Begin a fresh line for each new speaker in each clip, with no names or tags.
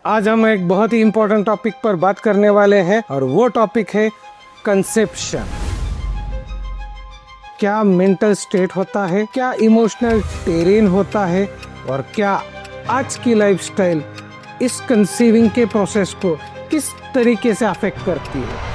आज हम एक बहुत ही इम्पोर्टेंट टॉपिक पर बात करने वाले हैं और वो टॉपिक है कंसेप्शन। क्या मेंटल स्टेट होता है, क्या इमोशनल टेरेन होता है और क्या आज की लाइफस्टाइल इस कंसीविंग के प्रोसेस को किस तरीके से अफेक्ट करती है।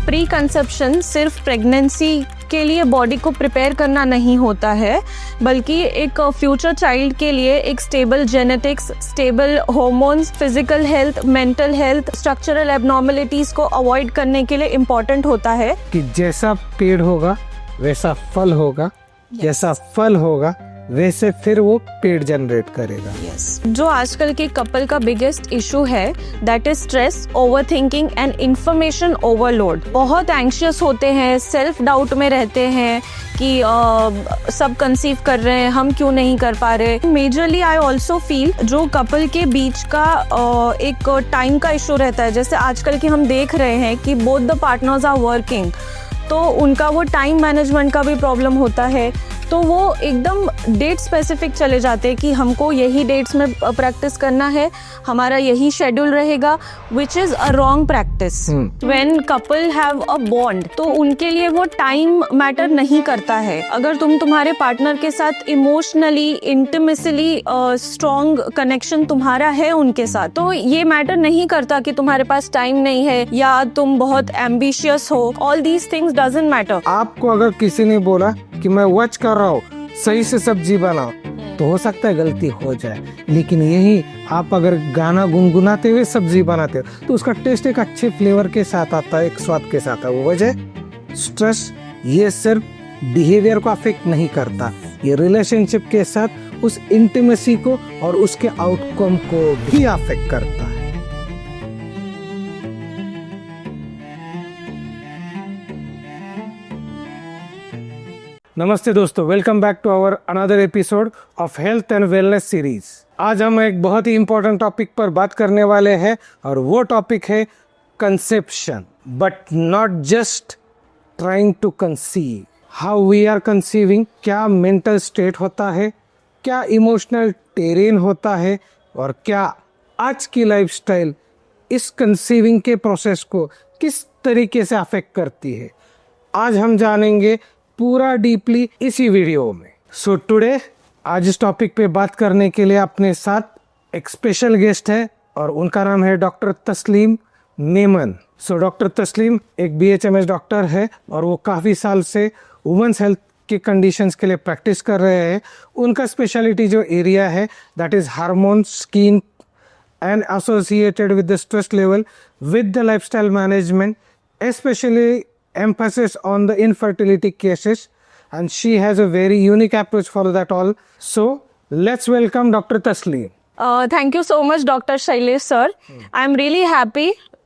प्री कंसेप्शन सिर्फ प्रेगनेंसी के लिए बॉडी को प्रिपेयर करना नहीं होता है, बल्कि एक फ्यूचर चाइल्ड के लिए एक stable genetics, stable hormones, physical health, mental health, structural abnormalities को अवॉइड करने के लिए इम्पोर्टेंट होता है
कि जैसा पेड़ होगा वैसा फल होगा, जैसा फल होगा वैसे फिर वो पेड़ जनरेट करेगा।
जो आजकल के कपल का बिगेस्ट इशू है that is stress, overthinking and information overload. बहुत एंग्शियस होते हैं, सेल्फ डाउट में रहते हैं कि सब कंसीव कर रहे हैं, हम क्यों नहीं कर पा रहे। मेजरली आई ऑल्सो फील जो कपल के बीच का एक टाइम का इशू रहता है। जैसे आजकल के हम देख रहे हैं कि both the partners are working, तो उनका वो टाइम मैनेजमेंट का भी प्रॉब्लम होता है। तो वो एकदम डेट स्पेसिफिक चले जाते हैं कि हमको यही डेट्स में प्रैक्टिस करना है, हमारा यही शेड्यूल रहेगा, which is a wrong practice. When couple have a bond तो उनके लिए वो टाइम मैटर नहीं करता है। अगर तुम्हारे पार्टनर के साथ इमोशनली, इंटिमेसीली स्ट्रॉन्ग कनेक्शन तुम्हारा है उनके साथ, तो ये मैटर नहीं करता कि तुम्हारे पास टाइम नहीं है या तुम बहुत एम्बिशियस हो। All these things doesn't matter.
आपको अगर किसी ने बोला कि मैं वॉच कर रहा हूँ, सही से सब्जी बनाओ, तो हो सकता है गलती हो जाए, लेकिन यही आप अगर गाना गुनगुनाते हुए सब्जी बनाते हो तो उसका टेस्ट एक अच्छे फ्लेवर के साथ आता है, एक स्वाद के साथ आता है। वो वजह स्ट्रेस ये सिर्फ बिहेवियर को अफेक्ट नहीं करता, ये रिलेशनशिप के साथ उस इंटीमेसी को और उसके आउटकम को भी अफेक्ट करता है। नमस्ते दोस्तों, welcome back to our another episode of health and wellness series. आज हम एक बहुत ही इंपॉर्टेंट टॉपिक पर बात करने वाले हैं और वो टॉपिक है conception, but not just trying to conceive, how we are conceiving. क्या मेंटल स्टेट होता है, क्या इमोशनल टेरेन होता है और क्या आज की लाइफस्टाइल इस कंसीविंग के प्रोसेस को किस तरीके से अफेक्ट करती है। आज हम जानेंगे पूरा डीपली इसी वीडियो में। सो टुडे आज इस टॉपिक पे बात करने के लिए अपने साथ एक स्पेशल गेस्ट है और उनका नाम है डॉक्टर तस्लीम मेमन। सो डॉक्टर तस्लीम एक BHMS डॉक्टर है और वो काफ़ी साल से वुमेन्स हेल्थ के कंडीशंस के लिए प्रैक्टिस कर रहे हैं। उनका स्पेशलिटी जो एरिया है that is hormone, skin and associated with the stress level with the lifestyle management, especially emphasis on the infertility cases, and she has a very unique approach for that all. So let's welcome Dr. Tasleem.
Thank you so much Dr. Shailesh sir. I am really happy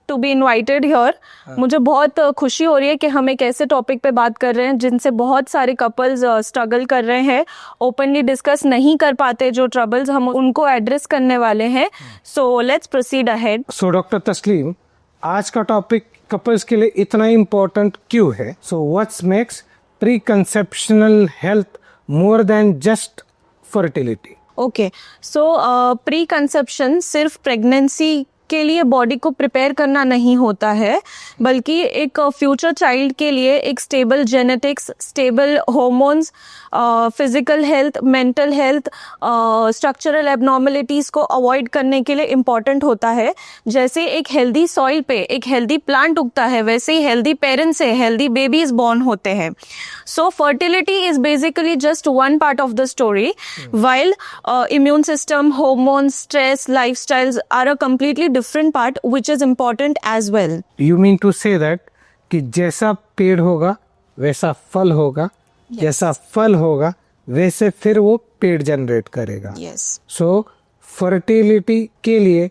to be invited here. मुझे बहुत खुशी हो रही है कि हम एक ऐसे टॉपिक पे बात कर रहे हैं जिनसे बहुत सारे कपल्स स्ट्रगल कर रहे हैं, ओपनली डिस्कस नहीं कर पाते जो ट्रबल्स, हम उनको एड्रेस करने वाले हैं। So let's proceed ahead.
So doctor तस्लीम, आज का टॉपिक कपल्स के लिए इतना इम्पोर्टेंट क्यों है? So what's makes pre conceptional health more than just fertility?
Okay, सो प्री कंसेप्शन सिर्फ प्रेगनेंसी के लिए बॉडी को प्रिपेयर करना नहीं होता है, बल्कि एक फ्यूचर चाइल्ड के लिए एक stable genetics, stable hormones, physical health, mental health, structural abnormalities को अवॉइड करने के लिए इम्पॉर्टेंट होता है। जैसे एक हेल्दी सॉइल पे एक हेल्दी प्लांट उगता है, वैसे ही हेल्दी पेरेंट्स से हेल्दी बेबीज बॉर्न होते हैं। So fertility is basically just one part of the story, while immune system, hormones, stress, lifestyles are a completely different part which is important as well.
You mean to say that कि जैसा पेड़ होगा वैसा फल होगा, जैसा फल होगा वैसे फिर वो पेड़ जनरेट करेगा।
Yes.
सो फर्टिलिटी के लिए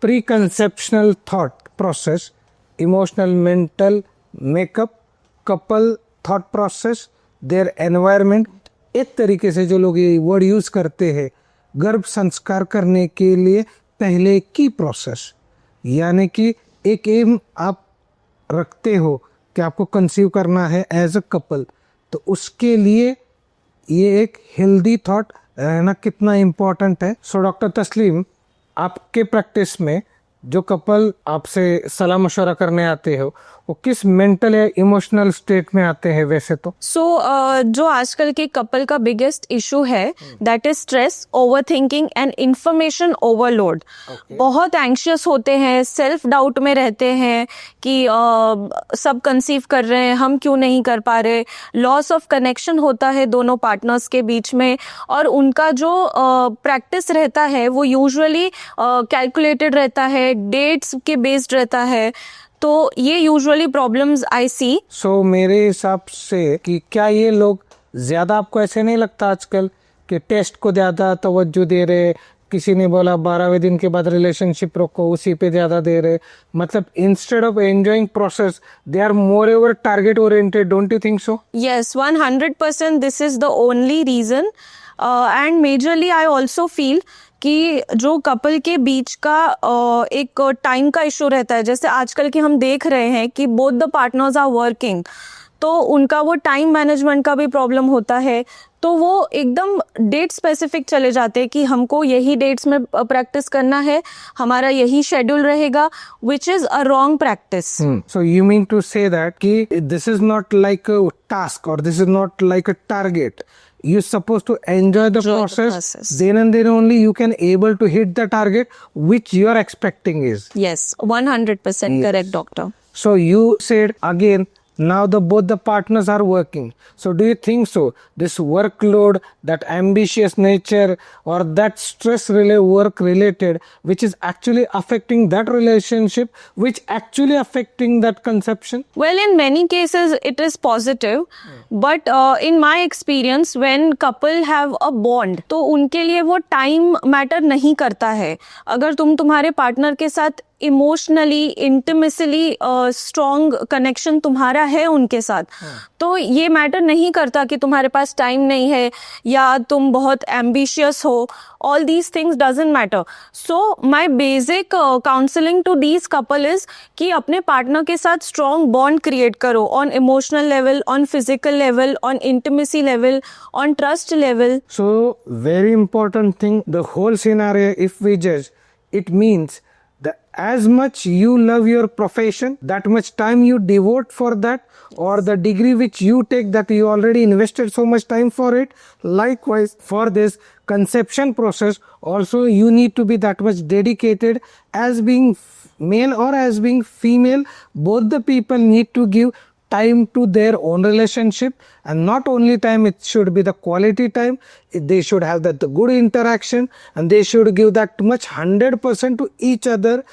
pre conceptional thought process, emotional, mental makeup, couple thought process, their environment, एक तरीके से जो लोग ये वर्ड यूज करते हैं गर्भ संस्कार करने के लिए पहले की प्रोसेस, यानी कि एक एम आप रखते हो कि आपको कंसीव करना है एज अ कपल, तो उसके लिए ये एक हेल्दी थॉट रहना कितना इम्पोर्टेंट है। सो डॉक्टर तस्लीम, आपके प्रैक्टिस में जो कपल आपसे सलाह मशवरा करने आते हो वो किस मेंटल या इमोशनल स्टेट में आते हैं वैसे तो?
सो जो आजकल के कपल का बिगेस्ट इशू है that is stress, over thinking and information overload. बहुत एंशियस होते हैं, सेल्फ डाउट में रहते हैं कि सब कंसीव कर रहे हैं, हम क्यों नहीं कर पा रहे. लॉस ऑफ कनेक्शन होता है दोनों पार्टनर्स के बीच में, और उनका जो प्रैक्टिस रहता है वो यूजुअली कैलकुलेटेड रहता है, डेट्स के बेस्ड रहता है. तो ये यूजुअली प्रॉब्लम्स आई सी.
सो मेरे हिसाब से कि क्या ये लोग ज्यादा, आपको ऐसे नहीं लगता आजकल कि टेस्ट को ज्यादा तवज्जो दे रहे, किसी ने बोला 12वें दिन के बाद रिलेशनशिप रखो उसी पे ज्यादा दे रहे, मतलब instead of enjoying process they are more ever target oriented. Don't you think so?
Yes, 100% this is the only reason. And majorly I also feel कि जो कपल के बीच का एक टाइम का इशू रहता है. जैसे आजकल के हम देख रहे हैं कि both the partners are working, तो उनका वो टाइम मैनेजमेंट का भी प्रॉब्लम होता है. तो वो एकदम डेट स्पेसिफिक चले जाते हैं कि हमको यही डेट्स में प्रैक्टिस करना है, हमारा यही शेड्यूल रहेगा, which is a wrong practice.
So you mean to say that कि this is not like a task or this is not like a target. You're supposed to enjoy the process. Then and then only you can able to hit the target which you are expecting is.
Yes, 100% correct, doctor.
So you said again, now both the partners are working. So do you think so this workload, that ambitious nature or that stress work related, which is actually affecting that relationship, which actually affecting that conception?
Well, in many cases it is positive, but in my experience when couple have a bond, तो उनके लिए वो time matter नहीं करता है. अगर तुम्हारे partner के साथ इमोशनली, इंटिमेसीली स्ट्रॉन्ग कनेक्शन तुम्हारा है उनके साथ, तो ये मैटर नहीं करता कि तुम्हारे पास टाइम नहीं है या तुम बहुत एम्बिशियस हो. All these things doesn't matter. So my basic counseling to these couple is कि अपने पार्टनर के साथ स्ट्रॉन्ग बॉन्ड क्रिएट करो, on emotional level, on physical level, on intimacy level, on trust level.
So very important thing, the whole scenario, if we judge, it means that as much you love your profession, that much time you devote for that, or the degree which you take, that you already invested so much time for it. Likewise, for this conception process also you need to be that much dedicated. As being male or as being female, both the people need to give time to their own relationship, and not only time, it should be the quality time. They should have that good interaction, and they should give that much 100% to each other,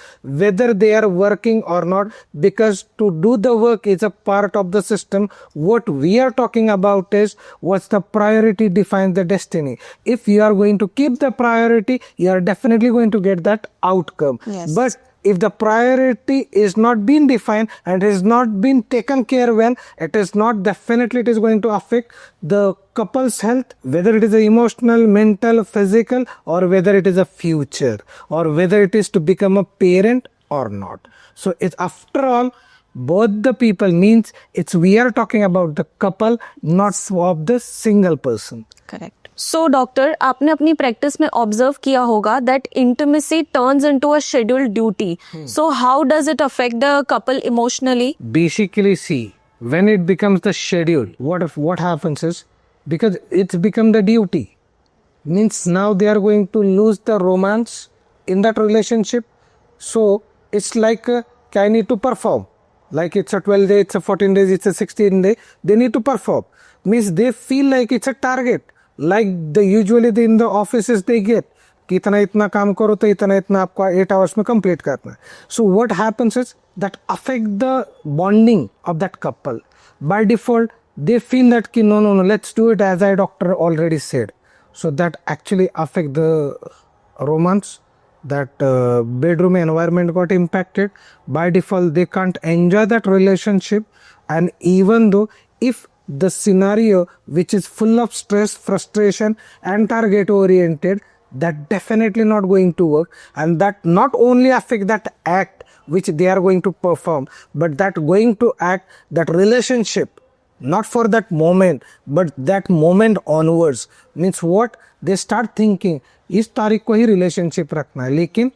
whether they are working or not, because to do the work is a part of the system. What we are talking about is what's the priority defines the destiny. If you are going to keep the priority, you are definitely going to get that outcome.
Yes.
But if the priority is not being defined and has not been taken care when, it is not, definitely it is going to affect the couple's health, whether it is emotional, mental, physical, or whether it is a future, or whether it is to become a parent or not. So it's, after all, both the people means it's, we are talking about the couple, not of the single person.
Correct. So doctor, आपने अपनी practice में observe किया होगा that intimacy turns into a scheduled duty. So how does it affect the couple emotionally?
Basically, see, when it becomes the schedule, what happens is, because it's become the duty, means now they are going to lose the romance in that relationship. So it's like I need to perform, like it's a 12 day, it's a 14 days, it's a 16 day, they need to perform, means they feel like it's a target, like the usually in the offices they get कि इतना इतना काम करो तो इतना इतना आपको 8 hours में complete करना है. So what happens is that affect the bonding of that couple. By default, they feel that कि no, let's do it as our doctor already said. So that actually affect the romance, that bedroom environment got impacted. By default, they can't enjoy that relationship. And even though if the scenario which is full of stress, frustration and target oriented, that definitely not going to work, and that not only affect that act which they are going to perform, but that going to act, that relationship not for that moment, but that moment onwards. Means what? They start thinking इस तारीख को ही relationship रखना है. लेकिन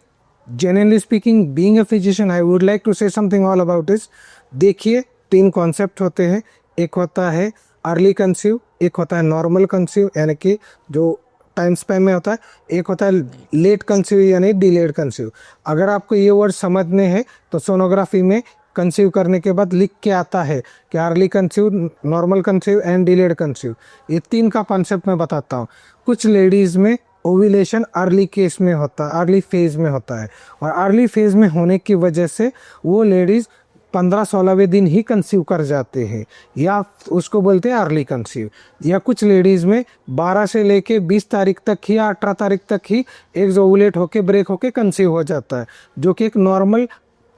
generally speaking, being a physician, I would like to say something all about this. देखिए 3 concept होते हैं. एक होता है अर्ली कंसीव, एक होता है नॉर्मल कंसीव यानी कि जो टाइम स्पैन में होता है, एक होता है लेट कंसीव यानी डिलेड कंसीव. अगर आपको ये वर्ड समझने हैं तो सोनोग्राफी में कंसीव करने के बाद लिख के आता है कि early conceive, normal conceive and delayed conceive. ये 3 का कॉन्सेप्ट मैं बताता हूँ. कुछ लेडीज़ में ओव्यूलेशन अर्ली केस में होता है, अर्ली फेज में होता है, और अर्ली फेज में होने की वजह से वो लेडीज़ 15-16वें दिन ही कंसीव कर जाते हैं, या उसको बोलते हैं अर्ली कंसीव. या कुछ लेडीज़ में 12 से लेके 20 तारीख तक ही या 18 तारीख तक ही एग्स ओवुलेट होके ब्रेक होके कंसीव हो जाता है, जो कि एक नॉर्मल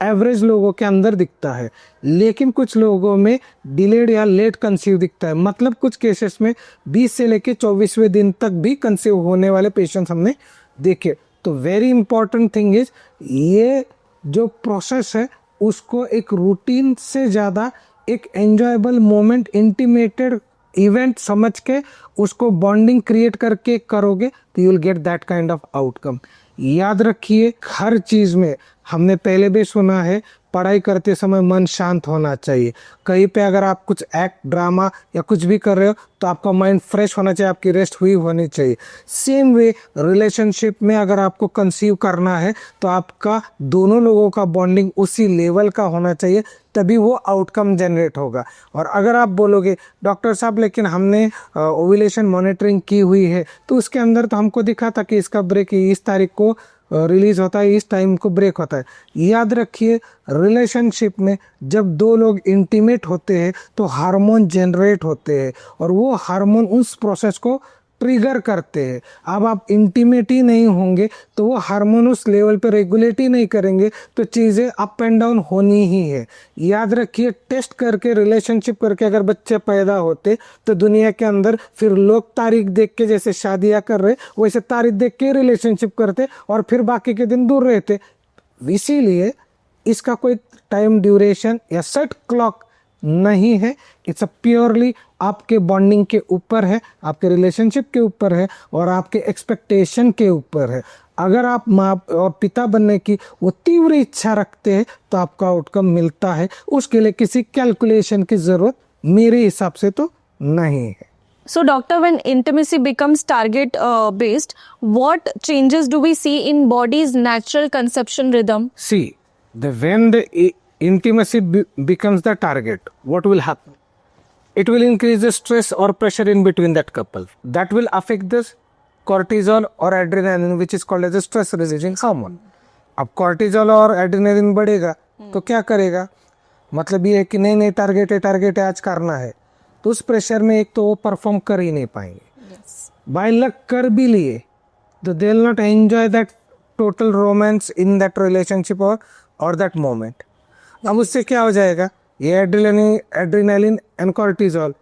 एवरेज लोगों के अंदर दिखता है. लेकिन कुछ लोगों में डिलेड या लेट कंसीव दिखता है. मतलब कुछ केसेस में 20 से लेके 24वें दिन तक भी कंसीव होने वाले पेशेंट्स हमने देखे. तो वेरी इंपॉर्टेंट थिंग इज, ये जो प्रोसेस है उसको एक रूटीन से ज़्यादा एक एन्जॉयबल मोमेंट, इंटीमेटेड इवेंट समझ के उसको बॉन्डिंग क्रिएट करके करोगे तो you will get that kind of outcome. याद रखिए, हर चीज़ में हमने पहले भी सुना है, पढ़ाई करते समय मन शांत होना चाहिए. कहीं पे अगर आप कुछ एक्ट, ड्रामा या कुछ भी कर रहे हो तो आपका माइंड फ्रेश होना चाहिए, आपकी रेस्ट हुई होनी चाहिए. सेम वे रिलेशनशिप में अगर आपको कंसीव करना है तो आपका दोनों लोगों का बॉन्डिंग उसी लेवल का होना चाहिए, तभी वो आउटकम जनरेट होगा. और अगर आप बोलोगे डॉक्टर साहब लेकिन हमने ओव्यूलेशन मॉनिटरिंग की हुई है तो उसके अंदर तो हमको दिखा था कि इसका ब्रेक इस तारीख को रिलीज होता है, इस टाइम को ब्रेक होता है. याद रखिए, रिलेशनशिप में जब 2 लोग इंटीमेट होते हैं तो हार्मोन जनरेट होते हैं और वो हार्मोन उस प्रोसेस को ट्रिगर करते हैं. अब आप इंटीमेट ही नहीं होंगे तो वो हार्मोन उस लेवल पे रेगुलेट ही नहीं करेंगे तो चीज़ें अप एंड डाउन होनी ही है. याद रखिए, टेस्ट करके, रिलेशनशिप करके अगर बच्चे पैदा होते तो दुनिया के अंदर फिर लोग तारीख देख के जैसे शादियाँ कर रहे वैसे तारीख देख के रिलेशनशिप करते और फिर बाकी के दिन दूर रहते. इसीलिए इसका कोई टाइम ड्यूरेशन या सेट क्लॉक नहीं है. इट्स अ प्योरली आपके बॉन्डिंग के ऊपर है, आपके रिलेशनशिप के ऊपर है और आपके एक्सपेक्टेशन के ऊपर है. अगर आप माँ और पिता बनने की वो तीव्र इच्छा रखते हैं तो आपका आउटकम मिलता है. उसके लिए किसी कैलकुलेशन की ज़रूरत मेरे हिसाब से तो नहीं है.
So, doctor, when intimacy becomes target based, what changes do we see in body's natural conception rhythm?
See, when the intimacy becomes the target, what will happen? It will increase the stress or pressure in between that couple. That will affect this cortisol or adrenaline, which is called as a stress releasing hormone. अब cortisol और adrenaline बढ़ेगा तो क्या करेगा? मतलब ये है कि नहीं टारगेट है आज करना है, तो उस प्रेशर में एक तो वो परफॉर्म कर ही नहीं पाएंगे. बाय लक कर भी लिए तो they will not enjoy that total romance in that relationship और दैट मोमेंट. अब उससे क्या हो जाएगा? ये एड्रेनालिन एंड कॉर्टिजोल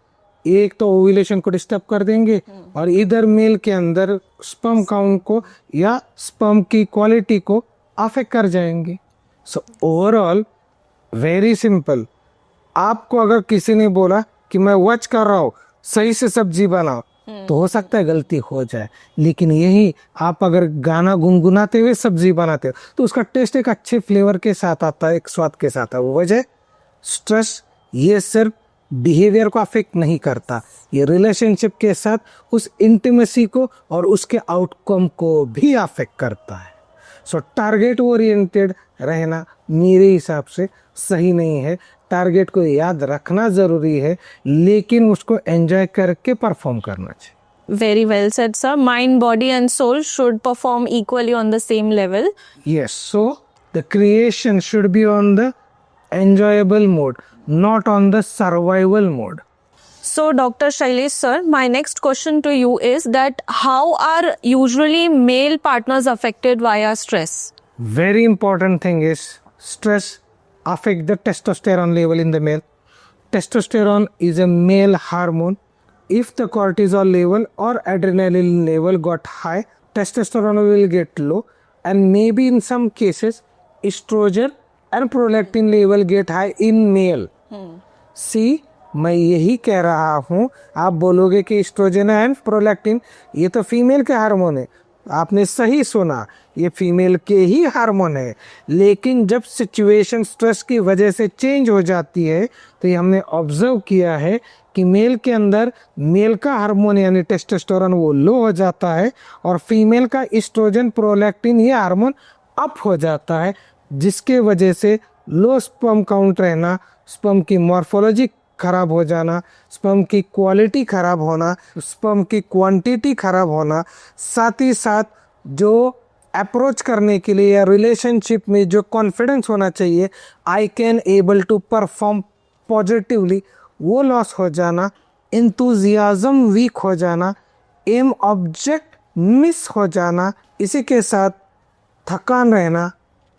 एक तो ओव्यूलेशन को डिस्टर्ब कर देंगे और इधर मेल के अंदर स्पर्म काउंट को या स्पर्म की क्वालिटी को अफेक्ट कर जाएंगे. सो ओवरऑल वेरी सिंपल, आपको अगर किसी ने बोला कि मैं वॉच कर रहा हूँ, सही से सब्जी बनाओ, तो हो सकता है गलती हो जाए. लेकिन यही आप अगर गाना गुनगुनाते हुए सब्जी बनाते हो तो उसका टेस्ट एक अच्छे फ्लेवर के साथ आता है, एक स्वाद के साथ आता है. वो वजह स्ट्रेस ये सिर्फ बिहेवियर को अफेक्ट नहीं करता, ये रिलेशनशिप के साथ उस इंटीमेसी को और उसके आउटकम को भी अफेक्ट करता है. सो टारगेट ओरिएंटेड रहना मेरे हिसाब से सही नहीं है. टारगेट को याद रखना ज़रूरी है लेकिन उसको एंजॉय करके परफॉर्म करना चाहिए.
Very well said, sir. Mind, body and soul should perform equally on the same level.
Yes, so the creation should be on the enjoyable mode, not on the survival mode.
So, Dr. Shailesh sir, my next question to you is that how are usually male partners affected via stress?
Very important thing is stress affect the testosterone level in the male. Testosterone is a male hormone. If the cortisol level or adrenaline level got high, testosterone will get low, and maybe in some cases estrogen and prolactin level get high in male. See, मैं यही कह रहा हूँ। आप बोलोगे कि oestrogen and prolactin ये तो फीमेल के हार्मोन है, आपने सही सुना, ये फीमेल के ही हार्मोन है। लेकिन जब सिचुएशन स्ट्रेस की वजह से चेंज हो जाती है तो ये हमने ऑब्जर्व किया है कि मेल के अंदर मेल का हार्मोन यानी टेस्टोस्टेरोन वो लो हो जाता है और फीमेल का एस्ट्रोजन प्रोलैक्टिन ये हार्मोन अप हो जाता है, जिसके वजह से लो स्पर्म काउंट रहना, स्पर्म की मॉर्फोलॉजी खराब हो जाना, स्पर्म की क्वालिटी खराब होना, स्पर्म की क्वांटिटी खराब होना, साथ ही साथ जो अप्रोच करने के लिए या रिलेशनशिप में जो कॉन्फिडेंस होना चाहिए, I can able to perform positively, वो लॉस हो जाना, इंतुजियाज्म वीक हो जाना, एम ऑब्जेक्ट मिस हो जाना, इसी के साथ थकान रहना,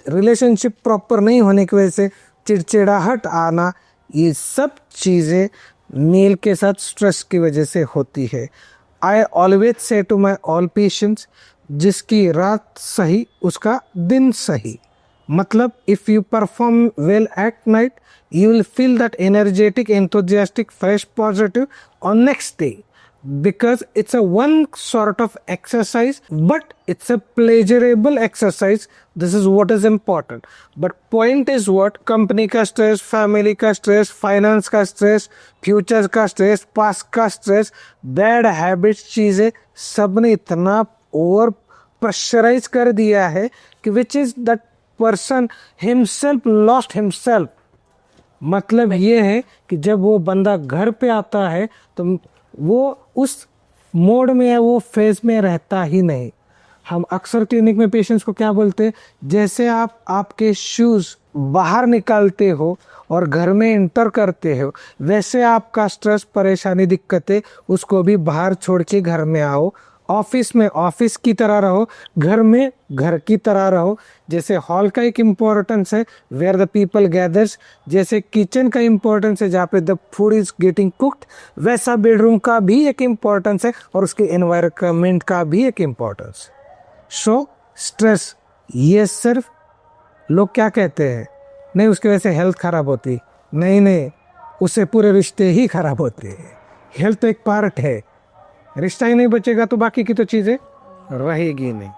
रिलेशनशिप प्रॉपर नहीं होने की वजह से चिड़चिड़ाहट आना, ये सब चीज़ें मेल के साथ स्ट्रेस की वजह से होती है। I always say to my all patients, जिसकी रात सही उसका दिन सही। मतलब if you perform well at night you will feel that energetic, enthusiastic, fresh, positive on next day, because it's a one sort of exercise, but it's a pleasurable exercise. This is what is important. But point is what, company का stress, family का stress, finance का stress, future का stress, past का stress, bad habits चीज़ें सब ने इतना over pressurize कर दिया है कि which is that person himself lost himself. मतलब ये है कि जब वो बंदा घर पे आता है तो वो उस मोड में है, वो फेज में रहता ही नहीं। हम अक्सर क्लिनिक में पेशेंट्स को क्या बोलते हैं, जैसे आप आपके शूज़ बाहर निकालते हो और घर में इंटर करते हो, वैसे आपका स्ट्रेस, परेशानी, दिक्कतें उसको भी बाहर छोड़ के घर में आओ। ऑफिस में ऑफिस की तरह रहो, घर में घर की तरह रहो। जैसे हॉल का एक इम्पोर्टेंस है वेयर द पीपल गैदर्स, जैसे किचन का इम्पोर्टेंस है जहाँ पे the food is getting cooked, वैसा बेडरूम का भी एक इम्पोर्टेंस है और उसके एनवायरनमेंट का भी एक इम्पोर्टेंस। सो स्ट्रेस, ये सिर्फ लोग क्या कहते हैं, नहीं उसकी वजह से हेल्थ खराब होती, नहीं, उससे पूरे रिश्ते ही खराब होते हैं। हेल्थ तो एक पार्ट है, रिश्ता ही नहीं बचेगा तो बाकी की तो चीज़ें रहेगी नहीं।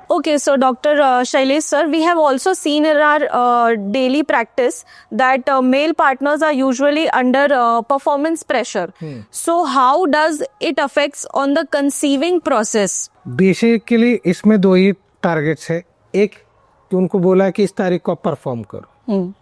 Okay, so Dr. Shailesh sir, we have also seen in our daily practice that male partners are usually under performance pressure. So how does it affects on the conceiving process?
Basically इसमें दो ही targets है, एक कि उनको बोला कि इस तारीख को परफॉर्म करो,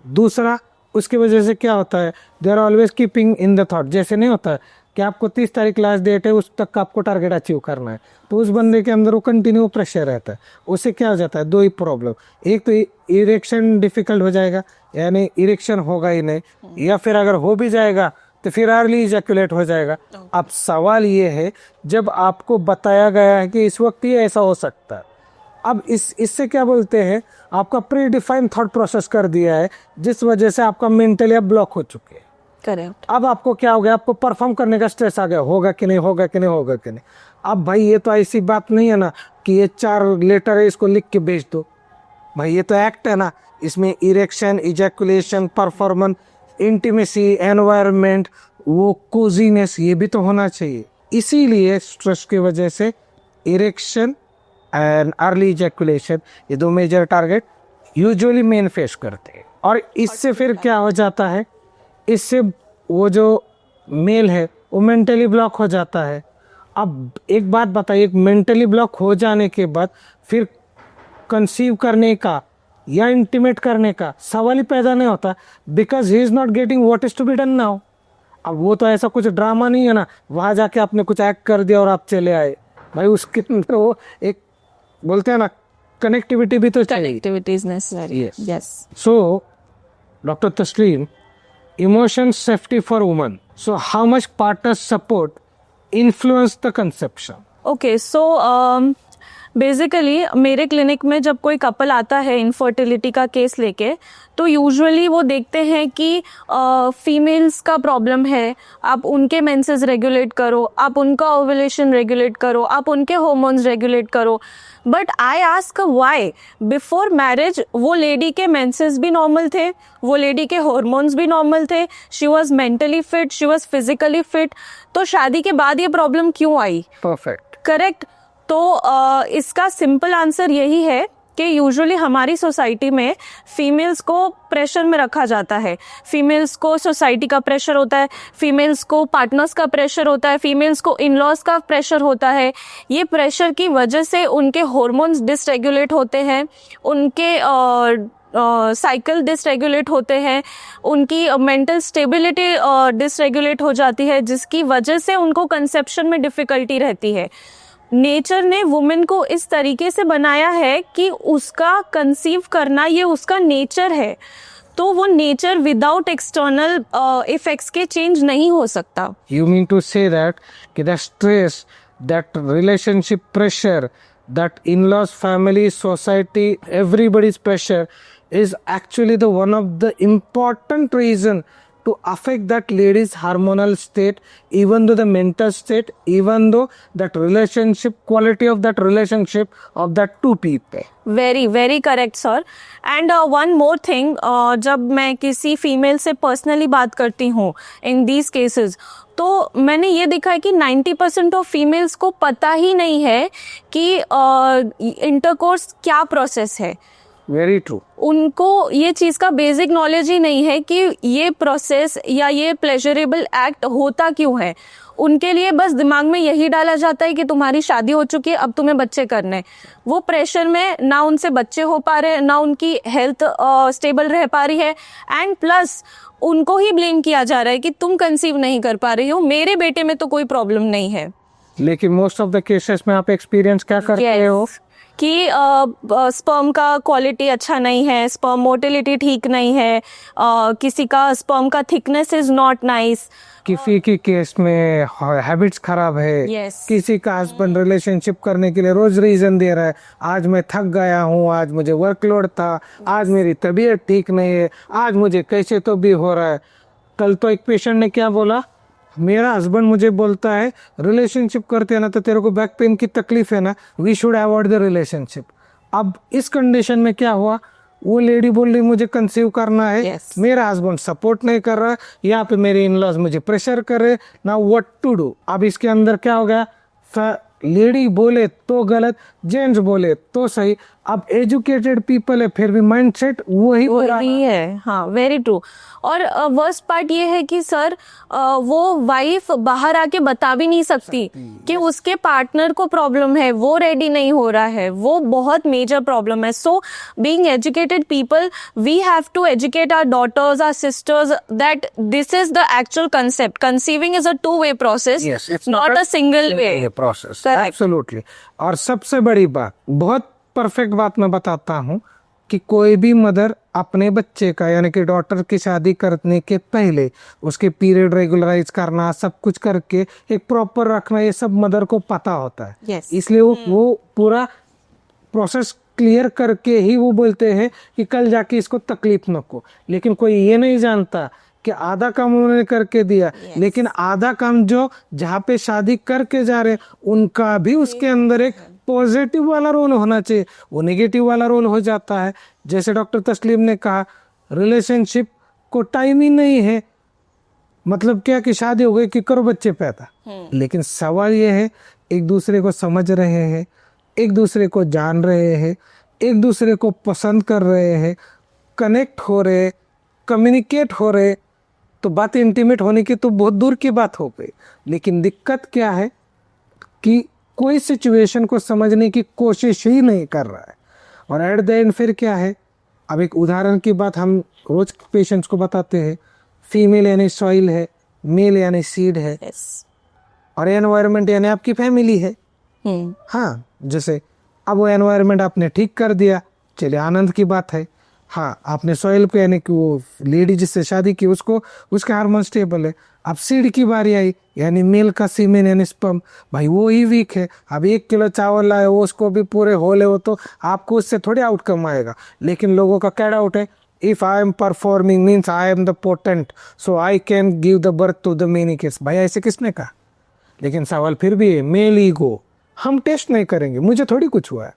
दूसरा उसकी वजह से क्या होता है, they are always keeping in the thought, जैसे नहीं होता कि आपको 30 तारीख लास्ट डेट है, उस तक का आपको टारगेट अचीव करना है, तो उस बंदे के अंदर वो कंटिन्यू प्रेशर रहता है। उससे क्या हो जाता है, दो ही प्रॉब्लम, एक तो इरेक्शन डिफिकल्ट हो जाएगा, यानी इरेक्शन होगा ही नहीं, या फिर अगर हो भी जाएगा तो फिर अर्ली इजैकुलेट हो जाएगा। अब सवाल ये है, जब आपको बताया गया है कि इस वक्त ये ऐसा हो सकता है, अब इससे क्या बोलते हैं, आपका प्री डिफाइंड थॉट प्रोसेस कर दिया है, जिस वजह से आपका मेंटली ब्लॉक हो चुके हैं।
करेक्ट।
अब आपको क्या हो गया, आपको परफॉर्म करने का स्ट्रेस आ गया, होगा कि नहीं, होगा कि नहीं, होगा कि नहीं। अब भाई ये तो ऐसी बात नहीं है ना कि ये 4 लेटर है इसको लिख के भेज दो, भाई ये तो एक्ट है ना, इसमें erection, ejaculation, performance, intimacy, environment, वो कोजीनेस, ये भी तो होना चाहिए। इसीलिए स्ट्रेस की वजह से इरेक्शन एंड अर्ली इजैकुलेशन, ये दो major target usually men face करते हैं। और इससे फिर क्या हो जाता है, इससे वो जो मेल है वो मेंटली ब्लॉक हो जाता है। अब एक बात बताइए, मेंटली ब्लॉक हो जाने के बाद फिर कंसीव करने का या इंटीमेट करने का सवाल ही पैदा नहीं होता, because he is not getting what is to be done now. अब वो तो ऐसा कुछ ड्रामा नहीं है ना, वहाँ जाके आपने कुछ एक्ट कर दिया और आप चले आए, भाई उसके अंदर वो एक बोलते हैं ना कनेक्टिविटी भी तो चाहिए।
Connectivity is necessary.
Yes.
Yes.
So, Dr. Taslim, emotion safety for women. So, how much partner support influence the conception?
Okay, so basically मेरे क्लिनिक में जब कोई कपल आता है इनफर्टिलिटी का केस लेके, तो यूजुअली वो देखते हैं कि फीमेल्स का प्रॉब्लम है, आप उनके मेंसेस रेगुलेट करो, आप उनका ओव्यूलेशन रेगुलेट करो, आप उनके हार्मोन्स रेगुलेट करो. But I ask why. Before marriage वो लेडी के मेंसेस भी नॉर्मल थे, वो लेडी के हार्मोन्स भी नॉर्मल थे, she was mentally fit, she was physically fit. तो शादी के बाद ये प्रॉब्लम क्यों आई?
परफेक्ट.
करेक्ट. तो इसका सिंपल आंसर यही है कि यूजुअली हमारी सोसाइटी में फीमेल्स को प्रेशर में रखा जाता है. फीमेल्स को सोसाइटी का प्रेशर होता है, फीमेल्स को पार्टनर्स का प्रेशर होता है, फीमेल्स को इन लॉज का प्रेशर होता है. ये प्रेशर की वजह से उनके हार्मोन्स डिसरेगुलेट होते हैं, उनके साइकिल डिसरेगुलेट होते हैं, उनकी मेंटल स्टेबिलिटी डिसरेगुलेट हो जाती है, जिसकी वजह से उनको कंसेप्शन में डिफ़िकल्टी रहती है. नेचर ने वुमेन को इस तरीके से बनाया है कि उसका कंसीव करना ये उसका नेचर है. तो वो नेचर विदाउट एक्सटर्नल इफेक्ट्स के चेंज नहीं हो सकता.
You mean to say that the stress, that relationship pressure, that in-laws, family, society, everybody's pressure is actually the one of the important reason to affect that lady's hormonal state, even though the mental state, even though that relationship, quality of that relationship of that two people.
Very very correct sir. And one more thing, जब मैं किसी female से personally बात करती हूँ in these cases, तो मैंने ये देखा है कि 90% ऑफ फीमेल्स को पता ही नहीं है कि इंटरकोर्स क्या प्रोसेस है.
Very true.
उनको ये चीज़ का बेसिक नॉलेज ही नहीं है कि ये प्रोसेस या ये प्लेजरेबल एक्ट होता क्यों है. उनके लिए बस दिमाग में यही डाला जाता है कि तुम्हारी शादी हो चुकी है, अब तुम्हें बच्चे करने. वो प्रेशर में ना उनसे बच्चे हो पा रहे, ना उनकी हेल्थ स्टेबल रह पा रही है, एंड प्लस उनको ही ब्लेम किया जा रहा है कि तुम कंसीव नहीं कर पा रही हो, मेरे बेटे में तो कोई प्रॉब्लम नहीं है.
लेकिन मोस्ट ऑफ द केसेस में आप एक्सपीरियंस क्या करते हो
कि स्पर्म का क्वालिटी अच्छा नहीं है, स्पर्म मोटिलिटी ठीक नहीं है, किसी का स्पर्म का थिकनेस इज नॉट नाइस,
किसी के केस में हैबिट्स खराब है.
Yes.
किसी का हस्बैंड रिलेशनशिप करने के लिए रोज रीजन दे रहा है, आज मैं थक गया हूँ, आज मुझे वर्कलोड था, आज मेरी तबीयत ठीक नहीं है, आज मुझे कैसे तो भी हो रहा है. कल तो एक पेशेंट ने क्या बोला, मेरा हस्बैंड मुझे बोलता है रिलेशनशिप करते हैं ना तो तेरे को बैक पेन की तकलीफ है ना, we should avoid the relationship. अब इस कंडीशन में क्या हुआ, वो लेडी बोल रही मुझे कंसीव करना है,
Yes.
मेरा हस्बैंड सपोर्ट नहीं कर रहा, यहाँ पे मेरे इन लॉज मुझे प्रेशर कर रहे, ना व्हाट टू डू. अब इसके अंदर क्या हो गया, लेडी बोले तो गलत, जेंट्स बोले तो सही. अब एजुकेटेड पीपल है फिर भी माइंडसेट वही
है. हाँ, वेरी ट्रू. और वर्स्ट पार्ट ये है कि सर वो वाइफ बाहर आके बता भी नहीं सकती कि उसके पार्टनर को प्रॉब्लम है, वो रेडी नहीं हो रहा है, वो बहुत मेजर प्रॉब्लम है. So being educated people, we have to educate our daughters, our sisters that this is the actual concept. Conceiving is a two-way process, not a single way
process.
Correct.
Absolutely. और सबसे बड़ी बात, बहुत perfect बात मैं बताता हूँ कि कोई भी मदर अपने बच्चे का यानी कि डॉटर की शादी करने के पहले उसके पीरियड रेगुलराइज करना, सब कुछ करके एक प्रॉपर रखना, ये सब मदर को पता होता है.
Yes.
इसलिए वो पूरा प्रोसेस क्लियर करके ही वो बोलते हैं कि कल जाके इसको तकलीफ न हो. लेकिन कोई ये नहीं जानता कि आधा काम उन्होंने करके दिया.
Yes.
लेकिन आधा काम जो जहाँ पे शादी करके जा रहे उनका भी उसके अंदर एक पॉजिटिव वाला रोल होना चाहिए, वो नेगेटिव वाला रोल हो जाता है. जैसे डॉक्टर तस्लीम ने कहा, रिलेशनशिप को टाइम ही नहीं है, मतलब क्या कि शादी हो गई कि करो बच्चे पैदा. लेकिन सवाल ये है, एक दूसरे को समझ रहे हैं, एक दूसरे को जान रहे हैं, एक दूसरे को पसंद कर रहे हैं, कनेक्ट हो रहे, कम्युनिकेट हो रहे, तो बात इंटीमेट होने की तो बहुत दूर की बात हो गई. लेकिन दिक्कत क्या है कि कोई सिचुएशन को समझने की कोशिश ही नहीं कर रहा है. और एट द एंड फिर क्या है, अब एक उदाहरण की बात हम रोज पेशेंट्स को बताते हैं, फीमेल यानी सॉइल है, मेल यानी सीड है,
Yes.
और एनवायरनमेंट यानी आपकी फैमिली है. हाँ, जैसे अब वो एनवायरनमेंट आपने ठीक कर दिया, चलिए आनंद की बात है. हाँ, आपने सॉइल पे यानी कि वो लेडी जिससे शादी की उसको उसके हार्मोन स्टेबल है। अब सीड की बारी आई यानी मेल का सीमेन यानी स्पर्म, भाई वो ही वीक है। अब 1 किलो चावल लाए वो उसको भी पूरे होले हो तो आपको उससे थोड़ी आउटकम आएगा। लेकिन लोगों का क्या डाउट है, if I am performing means I am the potent so I can give the birth to the many kids. भाई ऐसे किसने कहा? लेकिन सवाल फिर भी है, मेल ईगो, हम टेस्ट नहीं करेंगे, मुझे थोड़ी कुछ हुआ है।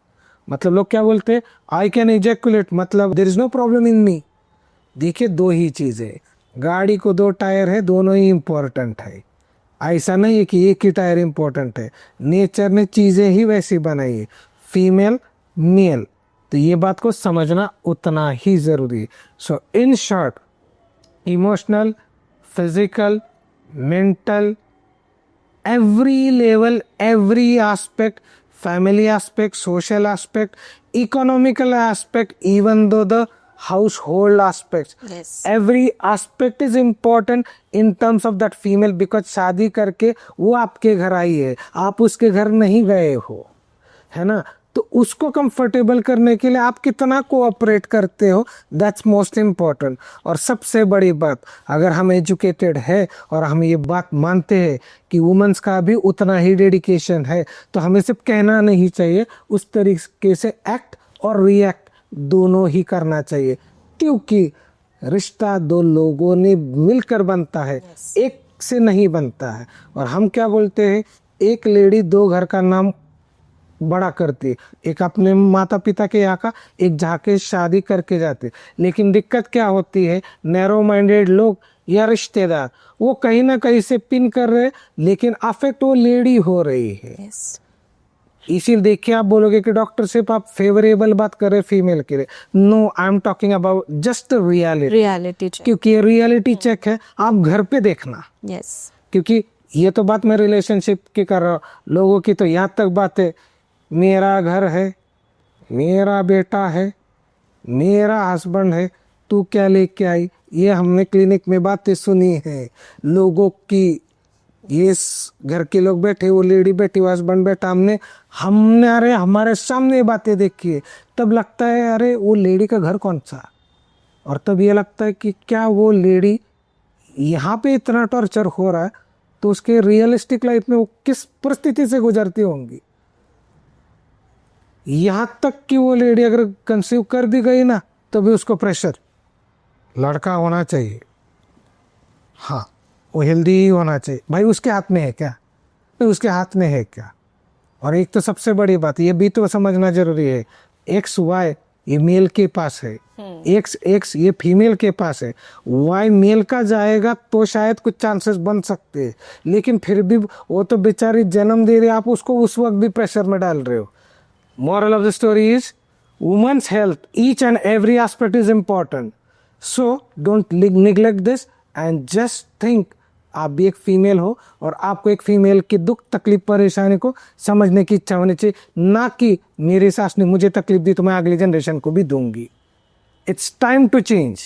मतलब लोग क्या बोलते हैं, आई कैन इजैकुलेट, मतलब there is no problem in me. देखिए दो ही चीज़ें, गाड़ी को 2 टायर है, दोनों ही इम्पोर्टेंट है। ऐसा नहीं है कि एक ही टायर इम्पोर्टेंट है, नेचर ने चीज़ें ही वैसी बनाई है, फीमेल मेल। तो ये बात को समझना उतना ही ज़रूरी है। So in short, emotional, physical, mental, every level, every aspect, family aspect, social aspect, economical aspect, even though the household aspects,
Yes.
every aspect is important in terms of that female, because शादी करके वो आपके घर आई है, आप उसके घर नहीं गए हो, है ना। तो उसको कंफर्टेबल करने के लिए आप कितना कोऑपरेट करते हो, दैट्स मोस्ट इम्पॉर्टेंट। और सबसे बड़ी बात, अगर हम एजुकेटेड है और हम ये बात मानते हैं कि वुमेन्स का भी उतना ही डेडिकेशन है, तो हमें सिर्फ कहना नहीं चाहिए, उस तरीके से एक्ट और रिएक्ट दोनों ही करना चाहिए। क्योंकि रिश्ता 2 लोगों ने मिलकर बनता है, एक से नहीं बनता है। और हम क्या बोलते हैं, एक लेडी 2 घर का नाम बड़ा करती, एक अपने माता पिता के यहाँ का, एक जाके शादी करके जाते। लेकिन दिक्कत क्या होती है, नैरो माइंडेड लोग या रिश्तेदार वो कहीं ना कहीं से पिन कर रहे, लेकिन अफेक्ट वो लेडी हो रही है।
Yes.
इसीलिए देखिए आप बोलोगे कि डॉक्टर सिर्फ आप फेवरेबल बात कर रहे फीमेल के लिए, no, I am talking about just reality.
Reality check.
क्योंकि ये रियलिटी चेक है, आप घर पे देखना।
Yes.
क्योंकि ये तो बात मैं रिलेशनशिप की कर रहा हूँ, लोगों की तो यहाँ तक बात है, मेरा घर है, मेरा बेटा है, मेरा हस्बैंड है, तू क्या लेके आई। ये हमने क्लिनिक में बातें सुनी है लोगों की, ये घर के लोग बैठे, वो लेडी बैठी, वो हस्बैंड बैठा, हमने अरे हमारे सामने बातें देखी है। तब लगता है अरे वो लेडी का घर कौन सा, और तब ये लगता है कि क्या वो लेडी यहाँ पे इतना टॉर्चर हो रहा है तो उसके रियलिस्टिक लाइफ में वो किस परिस्थिति से गुजरती होंगी। यहाँ तक कि वो लेडी अगर कंसीव कर दी गई ना, तो भी उसको प्रेशर, लड़का होना चाहिए, हाँ वो हेल्दी ही होना चाहिए। भाई उसके हाथ में है क्या? भाई उसके हाथ में है क्या? और एक तो सबसे बड़ी बात ये भी तो समझना जरूरी है, XY ये मेल के पास है, X ये फीमेल के पास है, Y मेल का जाएगा तो शायद कुछ चांसेस बन सकते हैं। लेकिन फिर भी वो तो बेचारी जन्म दे रही है, आप उसको उस वक्त भी प्रेशर में डाल रहे हो। Moral of the story is, women's health, each and every aspect is important. So don't neglect this and just think, आप भी एक फीमेल हो और आपको एक फीमेल की दुख तकलीफ परेशानी को समझने की इच्छा होनी चाहिए, ना कि मेरी सास ने मुझे तकलीफ दी तो मैं अगली जनरेशन को भी दूंगी। It's time to change.